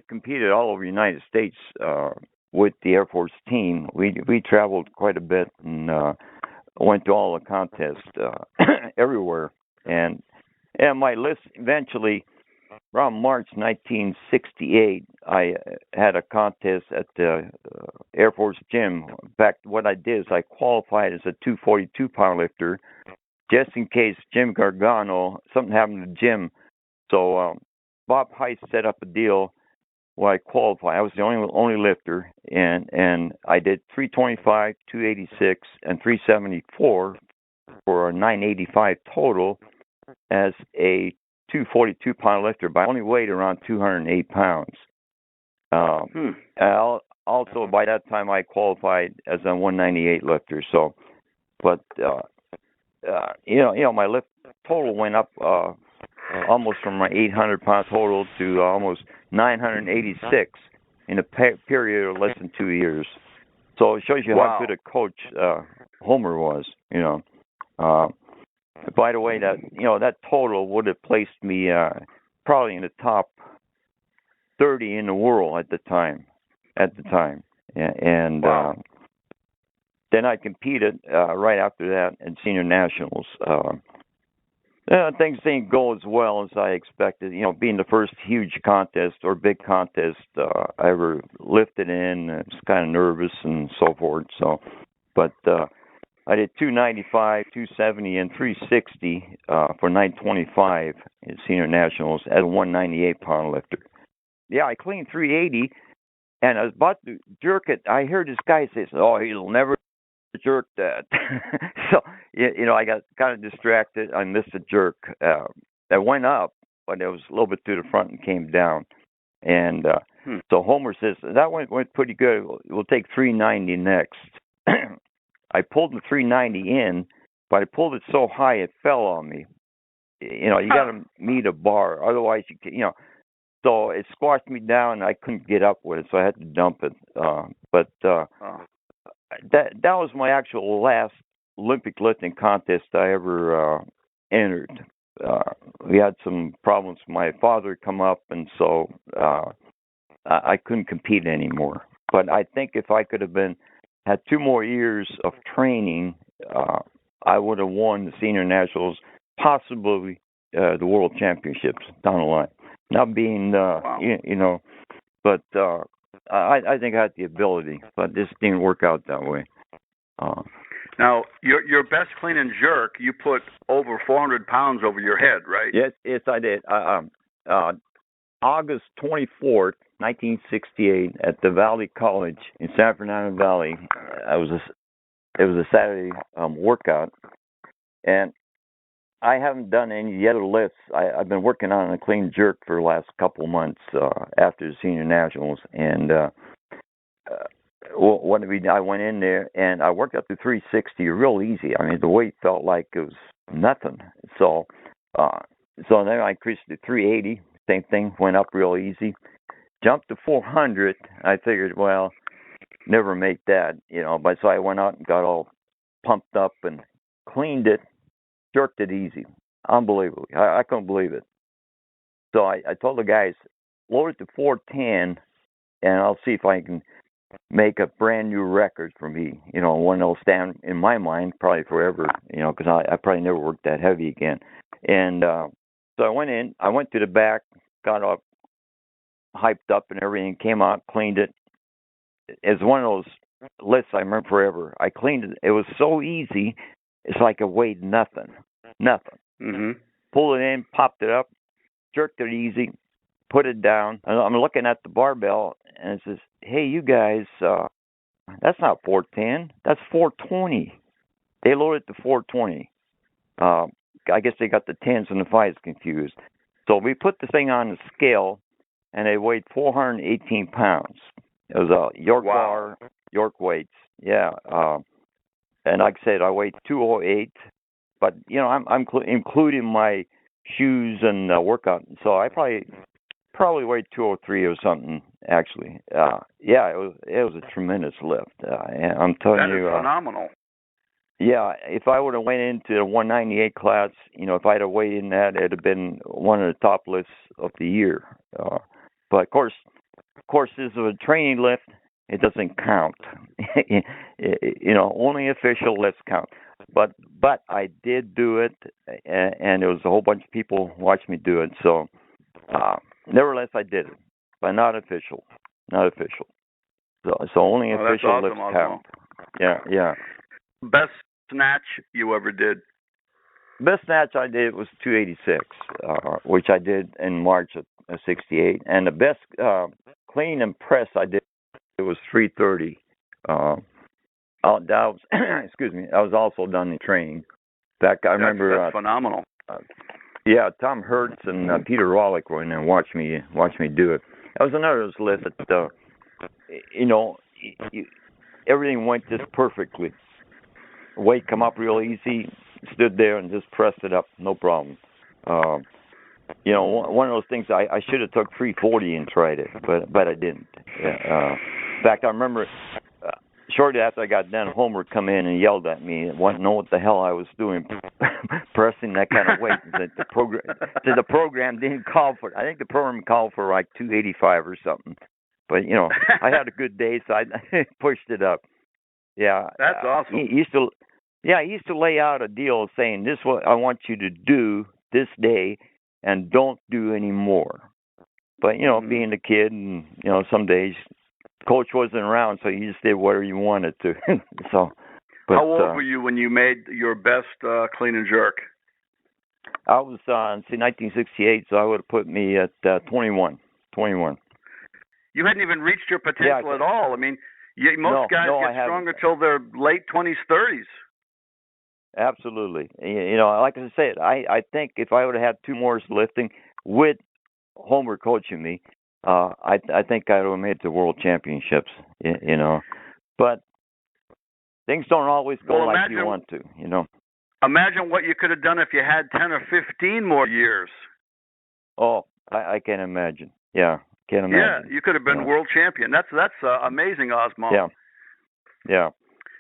competed all over the United States with the Air Force team. We traveled quite a bit and went to all the contests everywhere. And my list eventually around March 1968, I had a contest at the Air Force gym. In fact, what I did is I qualified as a 242 powerlifter, just in case Jim Gargano, something happened to the gym. So Bob Hise set up a deal where I qualified. I was the only lifter, and I did 325, 286, and 374 for a 985 total as a 242 pound lifter, but I only weighed around 208 pounds. Also, by that time, I qualified as a 198 lifter. So, but my lift total went up almost from my 800 pound total to almost 986 in a period of less than 2 years. So it shows you how good a coach Homer was. By the way, that total would have placed me probably in the top 30 in the world at the time. And then I competed right after that in senior nationals. Things didn't go as well as I expected. Being the first huge contest or big contest I ever lifted in, I was kind of nervous and so forth. But I did 295, 270, and 360 for 925 in senior nationals as a 198 pound lifter. Yeah, I cleaned 380, and I was about to jerk it. I heard this guy say, "Oh, he'll never jerk that." So, I got kind of distracted. I missed a jerk. That went up, but it was a little bit to the front and came down. And so Homer says, that went pretty good. We'll take 390 next. I pulled the 390 in, but I pulled it so high it fell on me. You got to meet a bar, otherwise So it squashed me down, and I couldn't get up with it, so I had to dump it. That was my actual last Olympic lifting contest I ever entered. We had some problems. My father had come up, and so I couldn't compete anymore. But I think if I could have had 2 more years of training, I would have won the senior nationals, possibly the world championships down the line. Not being, but I think I had the ability, but this didn't work out that way. Now, your best clean and jerk, you put over 400 pounds over your head, right? Yes, I did. August 24th, 1968, at the Valley College in San Fernando Valley. It was a Saturday workout, and I haven't done any other lifts. I've been working on a clean jerk for the last couple of months after the senior nationals, and I went in there and I worked up to 360 real easy. I mean, the weight felt like it was nothing. So then I increased to 380. Same thing, went up real easy. Jumped to 400. I figured, well, never make that, But so I went out and got all pumped up and cleaned it, jerked it easy. Unbelievable. I couldn't believe it. So I told the guys, lower it to 410, and I'll see if I can make a brand new record for me. One that'll stand in my mind probably forever, because I probably never worked that heavy again. And so I went in. I went to the back, got up, hyped up and everything, came out, cleaned it. It's one of those lifts I remember forever. I cleaned it. It was so easy. It's like it weighed nothing. Mm-hmm. Pulled it in, popped it up, jerked it easy, put it down. And I'm looking at the barbell, and it says, "Hey, you guys, that's not 410. That's 420. They loaded it to 420. I guess they got the 10s and the 5s confused. So we put the thing on the scale, and it weighed 418 pounds. It was a York bar, York weights. Yeah. And like I said, I weighed 208. But, I'm including my shoes and workout. So I probably weighed 203 or something, actually. It was a tremendous lift. I'm telling you. That is phenomenal. Yeah, if I would have went into the 198 class, if I'd have weighed in that, it'd have been one of the top lifts of the year. But of course, this is a training lift. It doesn't count. Only official lifts count. But I did do it, and there was a whole bunch of people watching me do it. So Nevertheless, I did it, but not official. Not official. So only official awesome, lifts Osmo. count. Yeah. Best snatch you ever did? Best snatch I did was 286, which I did in March of 68. And the best clean and press I did, it was 330. That was, excuse me, that was also done in training. In fact, I remember... That's phenomenal. Tom Hertz and Peter Rawlick were in there and watched me do it. That was another of those lifts that, everything went just perfectly. Weight come up real easy, stood there and just pressed it up, no problem. One of those things I should have took 340 and tried it, but I didn't. In fact, I remember shortly after I got done, Homer come in and yelled at me and wanted to know what the hell I was doing, pressing that kind of weight. The program didn't call for it. I think the program called for like 285 or something. But I had a good day, so I pushed it up. Yeah, that's awesome. He used to lay out a deal saying, "This is what I want you to do this day, and don't do any more." But being a kid, and some days coach wasn't around, so you just did whatever you wanted to. How old were you when you made your best clean and jerk? I was 1968, so I would have put me at 21. You hadn't even reached your potential at all. I mean, most guys get stronger till their late 20s, 30s. Absolutely. Like I said, I think if I would have had 2 more lifting with Homer coaching me, I think I would have made it to World Championships. But things don't always go like you want to. Imagine what you could have done if you had 10 or 15 more years. Oh, I can't imagine. Yeah. Can't imagine. Yeah, you could have been world champion. That's amazing, Osmo. Yeah.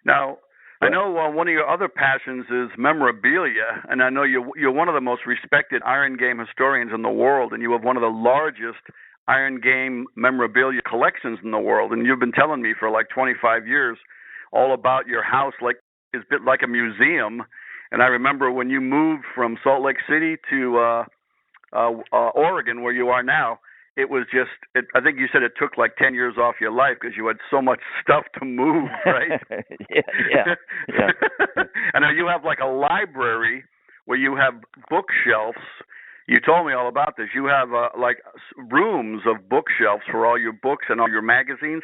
Now, I know one of your other passions is memorabilia, and I know you're one of the most respected Iron Game historians in the world, and you have one of the largest Iron Game memorabilia collections in the world. And you've been telling me for like 25 years all about your house, like it's a bit like a museum. And I remember when you moved from Salt Lake City to Oregon, where you are now. It was I think you said it took like 10 years off your life because you had so much stuff to move, right? Yeah. And now you have like a library where you have bookshelves. You told me all about this. You have like rooms of bookshelves for all your books and all your magazines.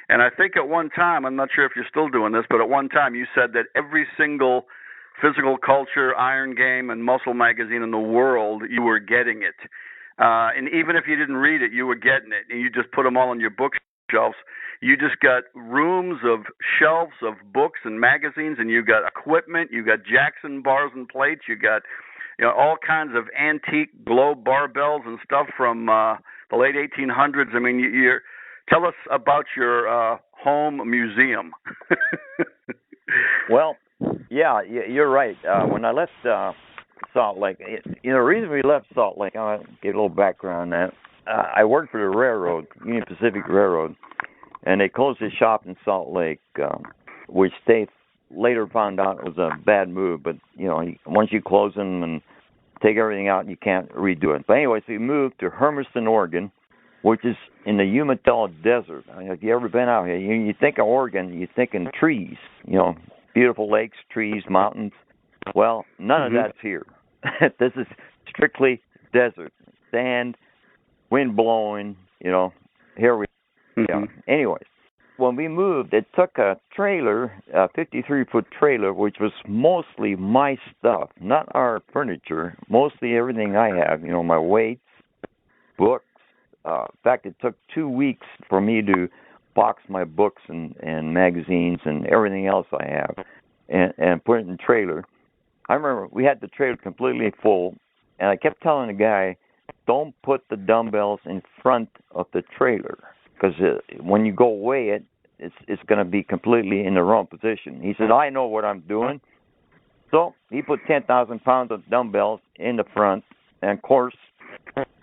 And I think at one time, I'm not sure if you're still doing this, but at one time you said that every single physical culture, Iron Game, and muscle magazine in the world, you were getting it. And even if you didn't read it, you were getting it, and you just put them all on your bookshelves. You just got rooms of shelves of books and magazines, and you got equipment. You got Jackson bars and plates. You got all kinds of antique globe barbells and stuff from the late 1800s. I mean, tell us about your home museum. Well, yeah, you're right. When I left Salt Lake, the reason we left Salt Lake, I'll give a little background on that. I worked for the railroad, Union Pacific Railroad, and they closed the shop in Salt Lake, which they later found out was a bad move. But once you close them and take everything out, you can't redo it. But anyway, so we moved to Hermiston, Oregon, which is in the Umatilla Desert. If you ever been out here, you think of Oregon, you think in trees, beautiful lakes, trees, mountains. Well, none of that's here. This is strictly desert, sand, wind blowing, here we go. Anyways, when we moved, it took a trailer, a 53-foot trailer, which was mostly my stuff, not our furniture, mostly everything I have, my weights, books. In fact, it took 2 weeks for me to box my books and magazines and everything else I have and put it in the trailer. I remember we had the trailer completely full, and I kept telling the guy, don't put the dumbbells in front of the trailer because when you go weigh it, it's going to be completely in the wrong position. He said, I know what I'm doing. So he put 10,000 pounds of dumbbells in the front, and of course,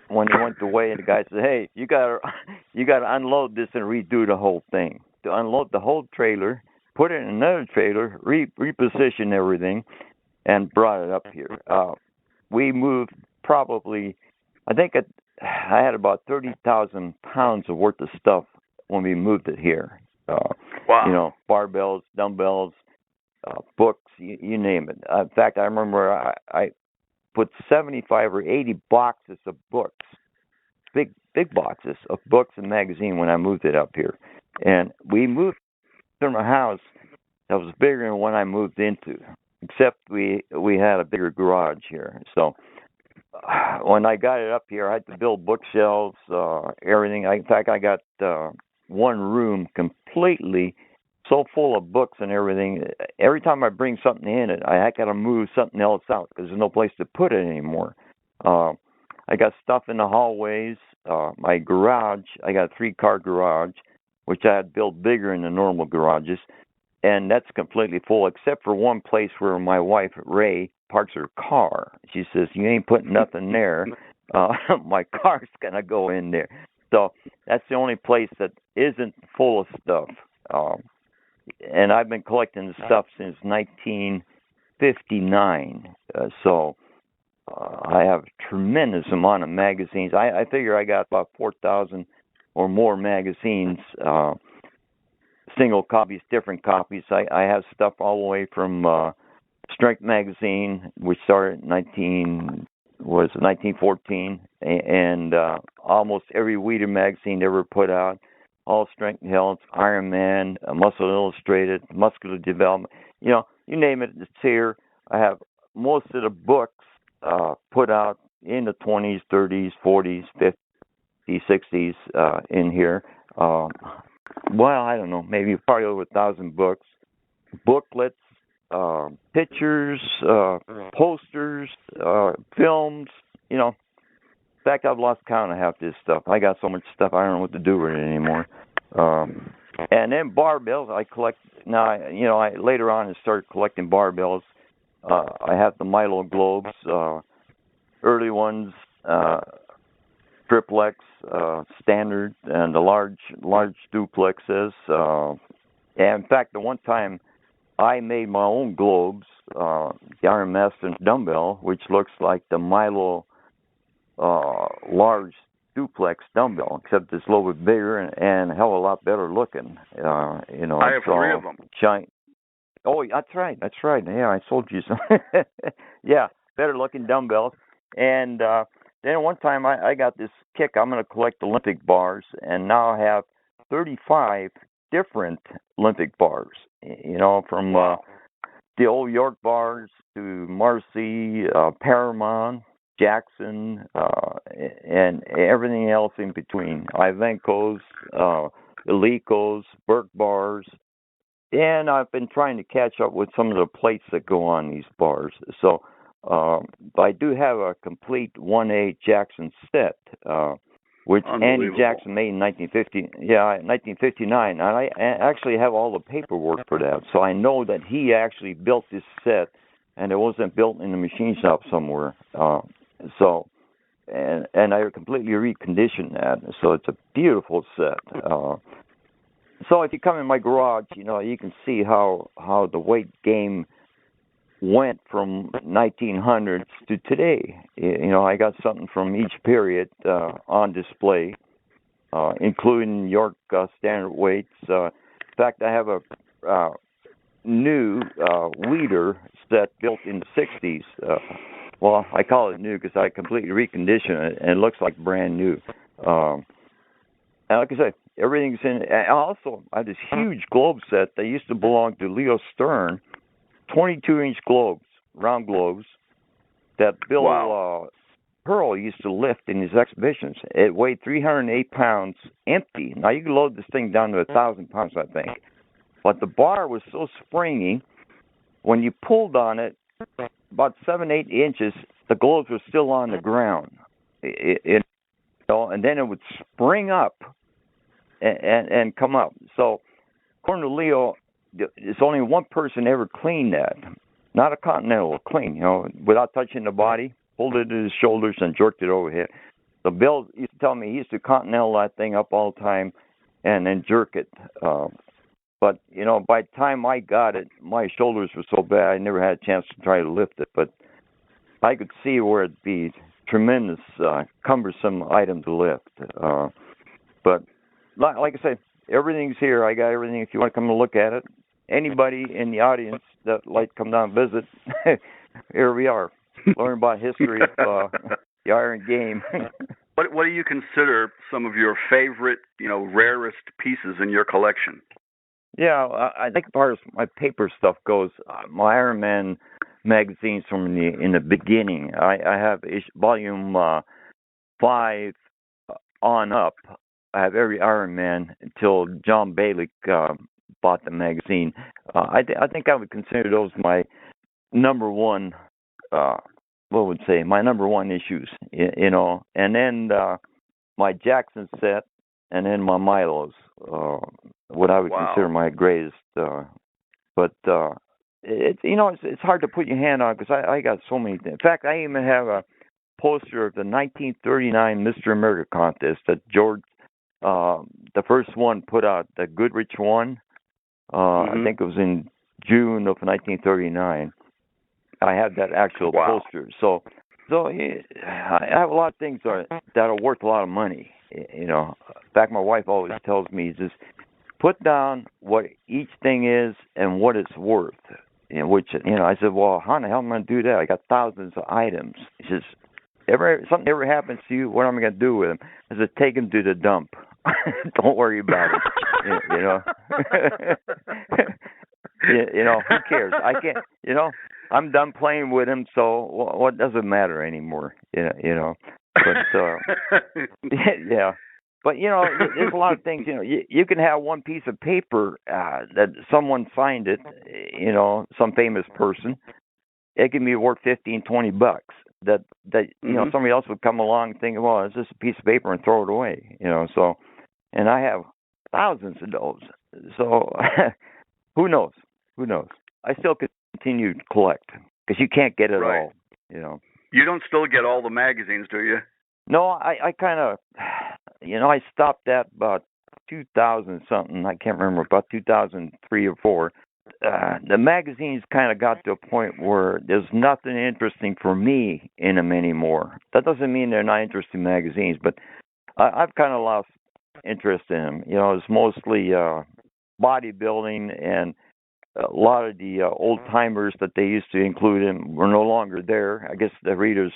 when he went to weigh it, the guy said, hey, you got to unload this and redo the whole thing. To unload the whole trailer, put it in another trailer, reposition everything, and brought it up here. We moved probably, I think I had about 30,000 pounds of worth of stuff when we moved it here. Wow. You know, barbells, dumbbells, books, you name it. In fact, I remember I put 75 or 80 boxes of books, big boxes of books and magazine when I moved it up here. And we moved from a house that was bigger than one I moved into, except we had a bigger garage here. So when I got it up here, I had to build bookshelves, everything. In fact, I got one room completely so full of books and everything. Every time I bring something in it, I got to move something else out because there's no place to put it anymore. I got stuff in the hallways. My garage, I got a 3-car garage, which I had built bigger than the normal garages, and that's completely full except for one place where my wife, Ray, parks her car. She says, you ain't putting nothing there. My car's going to go in there. So that's the only place that isn't full of stuff. And I've been collecting the stuff since 1959. So I have a tremendous amount of magazines. I figure I got about 4,000 or more magazines, single copies, different copies. I have stuff all the way from Strength magazine, which started in 1914, and almost every Weeder magazine ever put out, all Strength and Health, Iron Man, Muscle Illustrated, Muscular Development, you name it, it's here. I have most of the books put out in the 20s, 30s, 40s, 50s, 60s in here. Well, I don't know, maybe probably over 1,000 books, booklets, pictures, posters, films, In fact, I've lost count of half this stuff. I got so much stuff, I don't know what to do with it anymore. And then barbells, I collect. Now, I later on I started collecting barbells. I have the Milo globes, early ones, triplex, standard, and the large duplexes. And in fact, the one time I made my own globes, the Iron Master dumbbell, which looks like the Milo large duplex dumbbell, except it's a little bit bigger and a hell of a lot better looking. I have 3 of them. Oh, that's right. Yeah, I sold you some. Yeah, better looking dumbbells. And then one time I got this kick. I'm going to collect Olympic bars, and now I have 35 different Olympic bars. From the old York bars to Marcy, Paramount, Jackson, and everything else in between. Ivanko's, Elikos, Burke bars. And I've been trying to catch up with some of the plates that go on these bars. So I do have a complete 1A Jackson set, which Andy Jackson made in 1959. And I actually have all the paperwork for that. So I know that he actually built this set, and it wasn't built in a machine shop somewhere. And I completely reconditioned that. So it's a beautiful set. So if you come in my garage, you can see how the weight game went from 1900s to today. I got something from each period on display, including York standard weights. In fact, I have a new Weeder set built in the 60s. Well, I call it new because I completely reconditioned it, and it looks like brand new. And like I said, everything's in. And also, I have this huge globe set that used to belong to Leo Stern, 22-inch globes, round globes, that Bill Pearl used to lift in his exhibitions. It weighed 308 pounds empty. Now, you can load this thing down to 1,000 pounds, I think. But the bar was so springy, when you pulled on it, about 7-8 inches, the globes were still on the ground. And then it would spring up and come up. So, according to Leo, it's only one person ever cleaned that. Not a continental clean, without touching the body, pulled it to his shoulders and jerked it over here. So Bill used to tell me he used to continental that thing up all the time and then jerk it. But, by the time I got it, my shoulders were so bad I never had a chance to try to lift it. But I could see where it'd be tremendous, cumbersome item to lift. But like I said, everything's here. I got everything. If you want to come and look at it, anybody in the audience that like to come down and visit, here we are, learn about history of the iron game. What do you consider some of your favorite, rarest pieces in your collection? Yeah, I think as far as my paper stuff goes, my Iron Man magazines from in the beginning. I have volume 5 on up. I have every Iron Man until John Balick bought the magazine. I think I would consider those my number one. My number one issues, and then my Jackson set, and then my Milos, what I would consider my greatest. But it's hard to put your hand on because I got so many things. In fact, I even have a poster of the 1939 Mr. America contest that George, the first one, put out, the Goodrich one. I think it was in June of 1939. I have that actual poster. So I have a lot of things that are worth a lot of money. In fact, my wife always tells me, just put down what each thing is and what it's worth. Which I said, well, how the hell am I going to do that? I got thousands of items. She says, something ever happens to you, what am I going to do with them? I said, take them to the dump. Don't worry about it. Who cares? I can't. I'm done playing with him, so what does it matter anymore? But yeah. But there's a lot of things. You can have one piece of paper that someone signed it. Some famous person. It can be worth $15-20. That somebody else would come along and think, well, it's just a piece of paper and throw it away. So, and I have thousands of those. So who knows? I still continue to collect because you can't get it all. You don't still get all the magazines, do you? No, I kind of, I stopped at about 2000 something. I can't remember, about 2003 or 4. The magazines kind of got to a point where there's nothing interesting for me in them anymore. That doesn't mean they're not interesting magazines, but I've kind of lost interest in them. It's mostly bodybuilding, and a lot of the old timers that they used to include in were no longer there. I guess the readers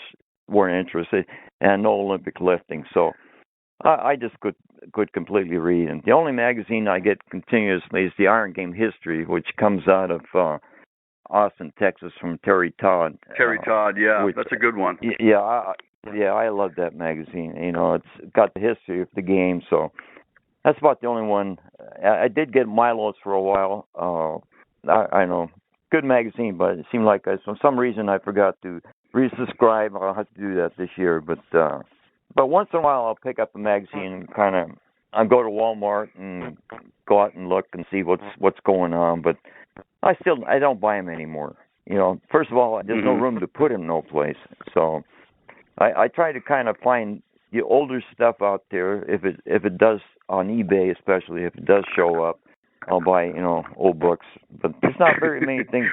weren't interested, and no Olympic lifting. So I just could completely read. And the only magazine I get continuously is the Iron Game History, which comes out of Austin, Texas, from Terry Todd. Terry Todd, yeah, that's a good one. Yeah, I love that magazine. It's got the history of the game, so that's about the only one. I did get Milos for a while. I know, good magazine, but it seemed like for some reason I forgot to resubscribe. I'll have to do that this year, but once in a while I'll pick up a magazine and I'll go to Walmart and go out and look and see what's going on. But I don't buy them anymore. First of all, there's no room to put them no place. So I try to kind of find the older stuff out there. If it does on eBay, especially if it does show up, I'll buy old books. But there's not very many things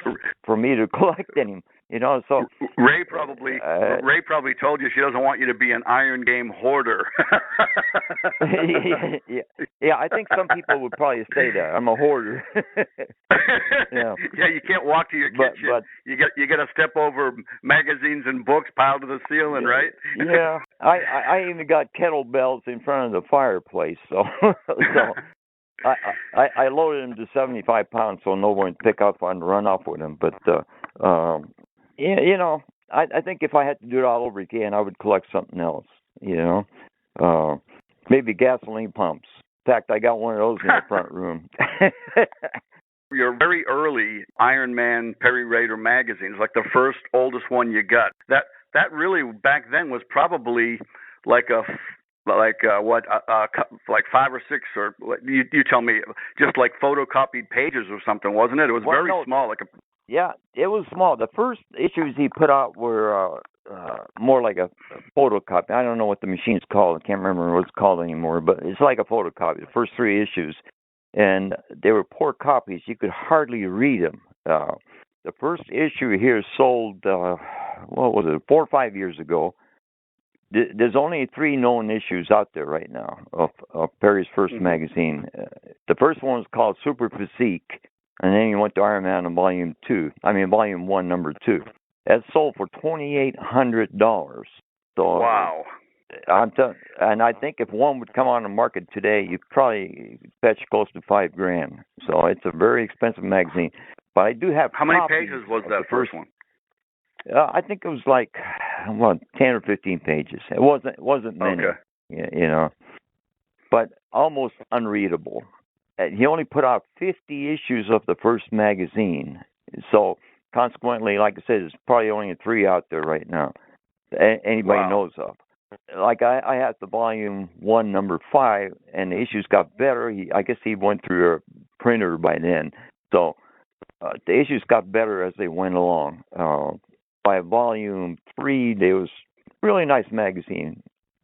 for me to collect anymore. So Ray probably told you she doesn't want you to be an Iron Game hoarder. yeah, I think some people would probably say that I'm a hoarder. Yeah, you can't walk to your kitchen. But you got to step over magazines and books piled to the ceiling, right? Yeah, I even got kettlebells in front of the fireplace, so I loaded them to 75 pounds so no one would pick up and run off with them. But I think if I had to do it all over again, I would collect something else. Maybe gasoline pumps. In fact, I got one of those in the front room. Your very early Iron Man Perry Raider magazines, like the first oldest one you got, that really back then was probably like 5 or 6, or you tell me, just like photocopied pages or something, wasn't it? It was very small, Yeah, it was small. The first issues he put out were more like a photocopy. I don't know what the machine's called. I can't remember what it's called anymore, but it's like a photocopy, the first 3 issues. And they were poor copies. You could hardly read them. The first issue here sold, 4 or 5 years ago. there's only 3 known issues out there right now of Perry's first magazine. The first one was called Super Physique, and then he went to Iron Man in Volume 1, Number 2. That sold for $2,800. So wow. And I think if one would come on the market today, you'd probably fetch close to $5,000. So it's a very expensive magazine. But I do have. How many pages was that first one? I think it was like 10 or 15 pages. It wasn't many. Okay. But almost unreadable. He only put out 50 issues of the first magazine. So consequently, like I said, there's probably only 3 out there right now anybody knows of. Like I had the Volume 1, Number 5, and the issues got better. I guess he went through a printer by then. So the issues got better as they went along. By Volume 3, there was really nice magazine.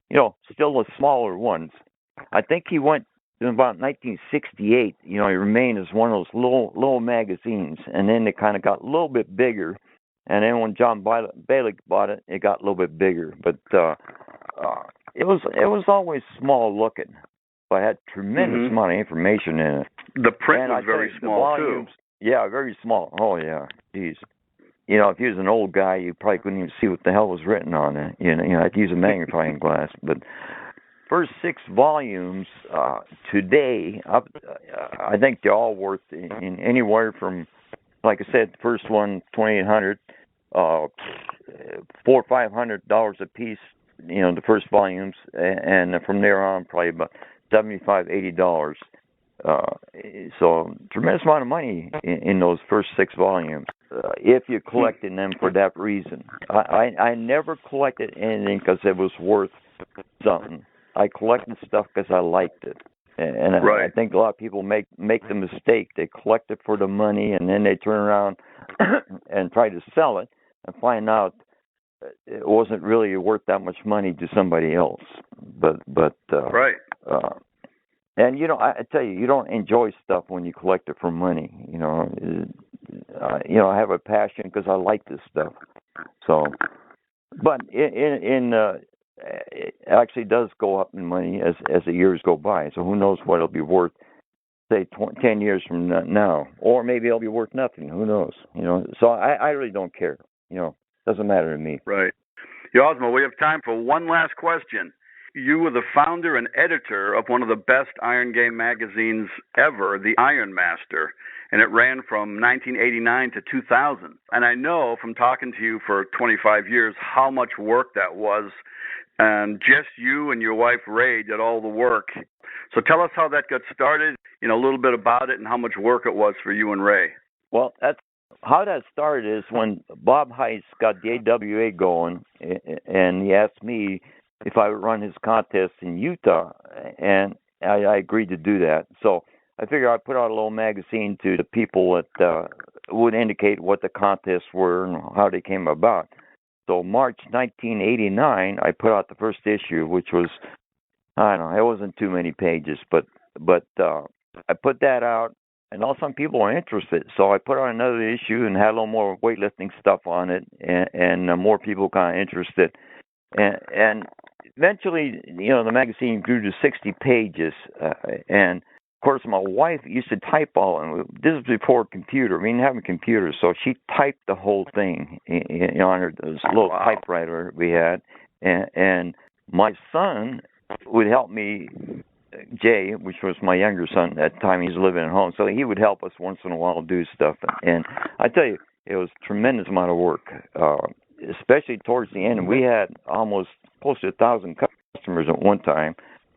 Still the smaller ones. I think he went in about 1968. He remained as one of those little magazines, and then they kind of got a little bit bigger. And then when John Bailey bought it, it got a little bit bigger. But it was always small looking, but it had tremendous amount of information in it. The print was very small too. Yeah, very small. Oh yeah, geez. If you was an old guy, you probably couldn't even see what the hell was written on it. You had to use a magnifying glass. But first 6 volumes today, I think they're all worth in anywhere from, like I said, the first one $2,800, $400 or $500 a piece. The first volumes, and from there on, probably about $75-$80. So tremendous amount of money in those first 6 volumes. If you collected them for that reason, I never collected anything because it was worth something. I collected stuff because I liked it, and I think a lot of people make the mistake. They collect it for the money, and then they turn around and try to sell it, and find out it wasn't really worth that much money to somebody else. And I tell you, you don't enjoy stuff when you collect it for money. I have a passion because I like this stuff. So, but it actually does go up in money as the years go by. So who knows what it'll be worth, say 10 years from now, or maybe it'll be worth nothing. Who knows? So I really don't care. Doesn't matter to me. Right. Osmo, we have time for one last question. You were the founder and editor of one of the best Iron Game magazines ever, the Iron Master, and it ran from 1989 to 2000. And I know from talking to you for 25 years how much work that was, and just you and your wife, Ray, did all the work. So tell us how that got started, a little bit about it and how much work it was for you and Ray. Well, how that started is when Bob Hise got the AWA going, and he asked me if I would run his contest in Utah, and I agreed to do that. So I figured I'd put out a little magazine to the people that would indicate what the contests were and how they came about. So March 1989, I put out the first issue, which was, I don't know, it wasn't too many pages, but I put that out, and all some people were interested. So I put out another issue and had a little more weightlifting stuff on it, and more people kind of interested. And eventually, the magazine grew to 60 pages, and of course, my wife used to type all, and this was before a computer. We didn't have a computer, so she typed the whole thing on her this little typewriter we had, and my son would help me, Jay, which was my younger son at the time. He's living at home, so he would help us once in a while do stuff. And I tell you, it was a tremendous amount of work, especially towards the end. We had almost close to 1,000 customers at one time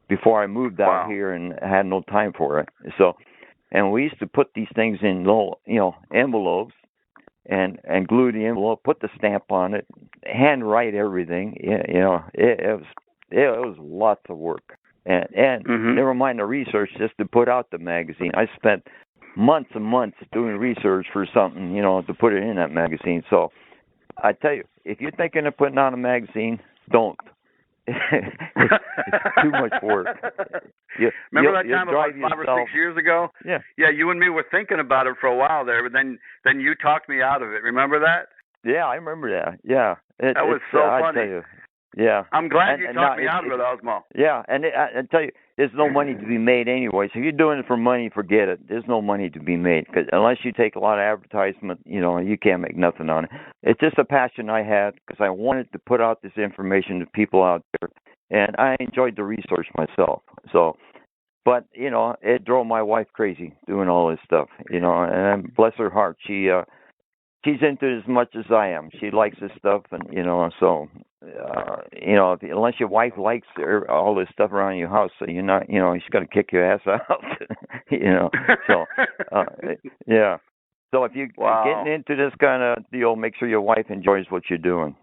before I moved out here and had no time for it. So, and we used to put these things in little, envelopes and glue the envelope, put the stamp on it, handwrite everything. It was lots of work. And never mind the research just to put out the magazine. I spent months and months doing research for something, to put it in that magazine. So I tell you, if you're thinking of putting out a magazine, don't. It's too much work. Remember that time about 5 or 6 years ago? Yeah, you and me were thinking about it for a while there, but then you talked me out of it. Remember that? Yeah, I remember that. Yeah. That was so funny. I tell you, Yeah. I'm glad you talked me out of it, Osmo. Yeah, and I tell you, there's no money to be made anyway. So if you're doing it for money, forget it. There's no money to be made, because unless you take a lot of advertisement, you can't make nothing on it. It's just a passion I had, because I wanted to put out this information to people out there, and I enjoyed the research myself. So, but it drove my wife crazy doing all this stuff. And bless her heart, she's into it as much as I am. She likes this stuff, and so. Unless your wife likes all this stuff around your house, so you're not, she's going to kick your ass out. So yeah. So if you're getting into this kind of deal, make sure your wife enjoys what you're doing.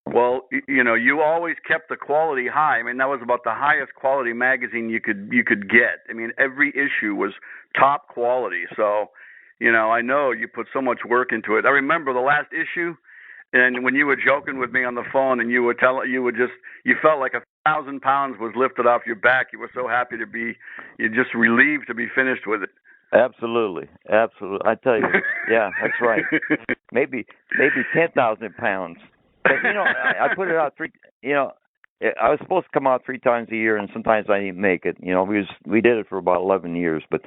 Well, you always kept the quality high. I mean, that was about the highest quality magazine you could get. I mean, every issue was top quality. So, I know you put so much work into it. I remember the last issue. And when you were joking with me on the phone, and you felt like 1,000 pounds was lifted off your back. You were so happy you're just relieved to be finished with it. Absolutely. I tell you, yeah, that's right. Maybe 10,000 pounds. But I put it out I was supposed to come out 3 times a year, and sometimes I didn't make it. We did it for about 11 years, but.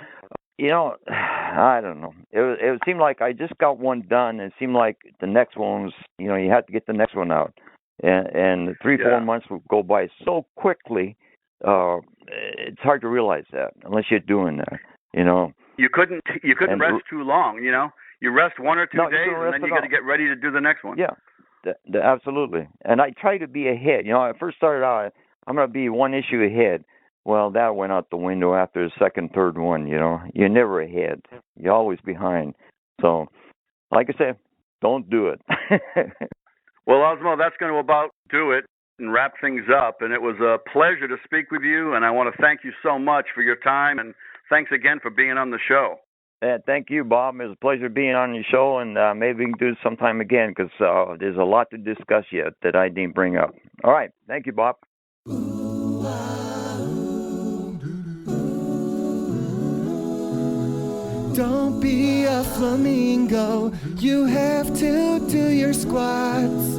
I don't know. It seemed like I just got one done. It seemed like the next one was, you had to get the next one out. And 3-4 months would go by so quickly, it's hard to realize that unless you're doing that, You couldn't rest too long, You rest 1 or 2 days, and then you got to get ready to do the next one. Yeah, absolutely. And I try to be ahead. I first started out, I'm going to be one issue ahead. Well, that went out the window after the second, third one, You're never ahead. You're always behind. So, like I said, don't do it. Well, Osmo, that's going to about do it and wrap things up. And it was a pleasure to speak with you, and I want to thank you so much for your time, and thanks again for being on the show. Thank you, Bob. It was a pleasure being on your show, and maybe we can do it sometime again, because there's a lot to discuss yet that I didn't bring up. All right. Thank you, Bob. Don't be a flamingo, you have to do your squats.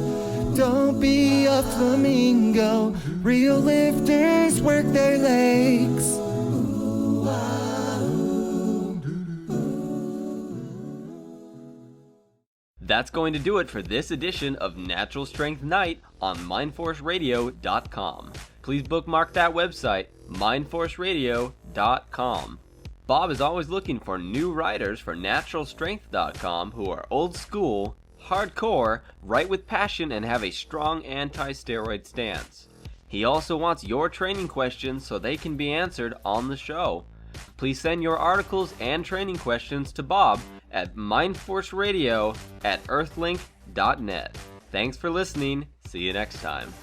Don't be a flamingo, real lifters work their legs. That's going to do it for this edition of Natural Strength Night on mindforceradio.com. Please bookmark that website, mindforceradio.com. Bob is always looking for new writers for naturalstrength.com who are old school, hardcore, write with passion, and have a strong anti-steroid stance. He also wants your training questions so they can be answered on the show. Please send your articles and training questions to Bob at mindforceradio@earthlink.net. Thanks for listening. See you next time.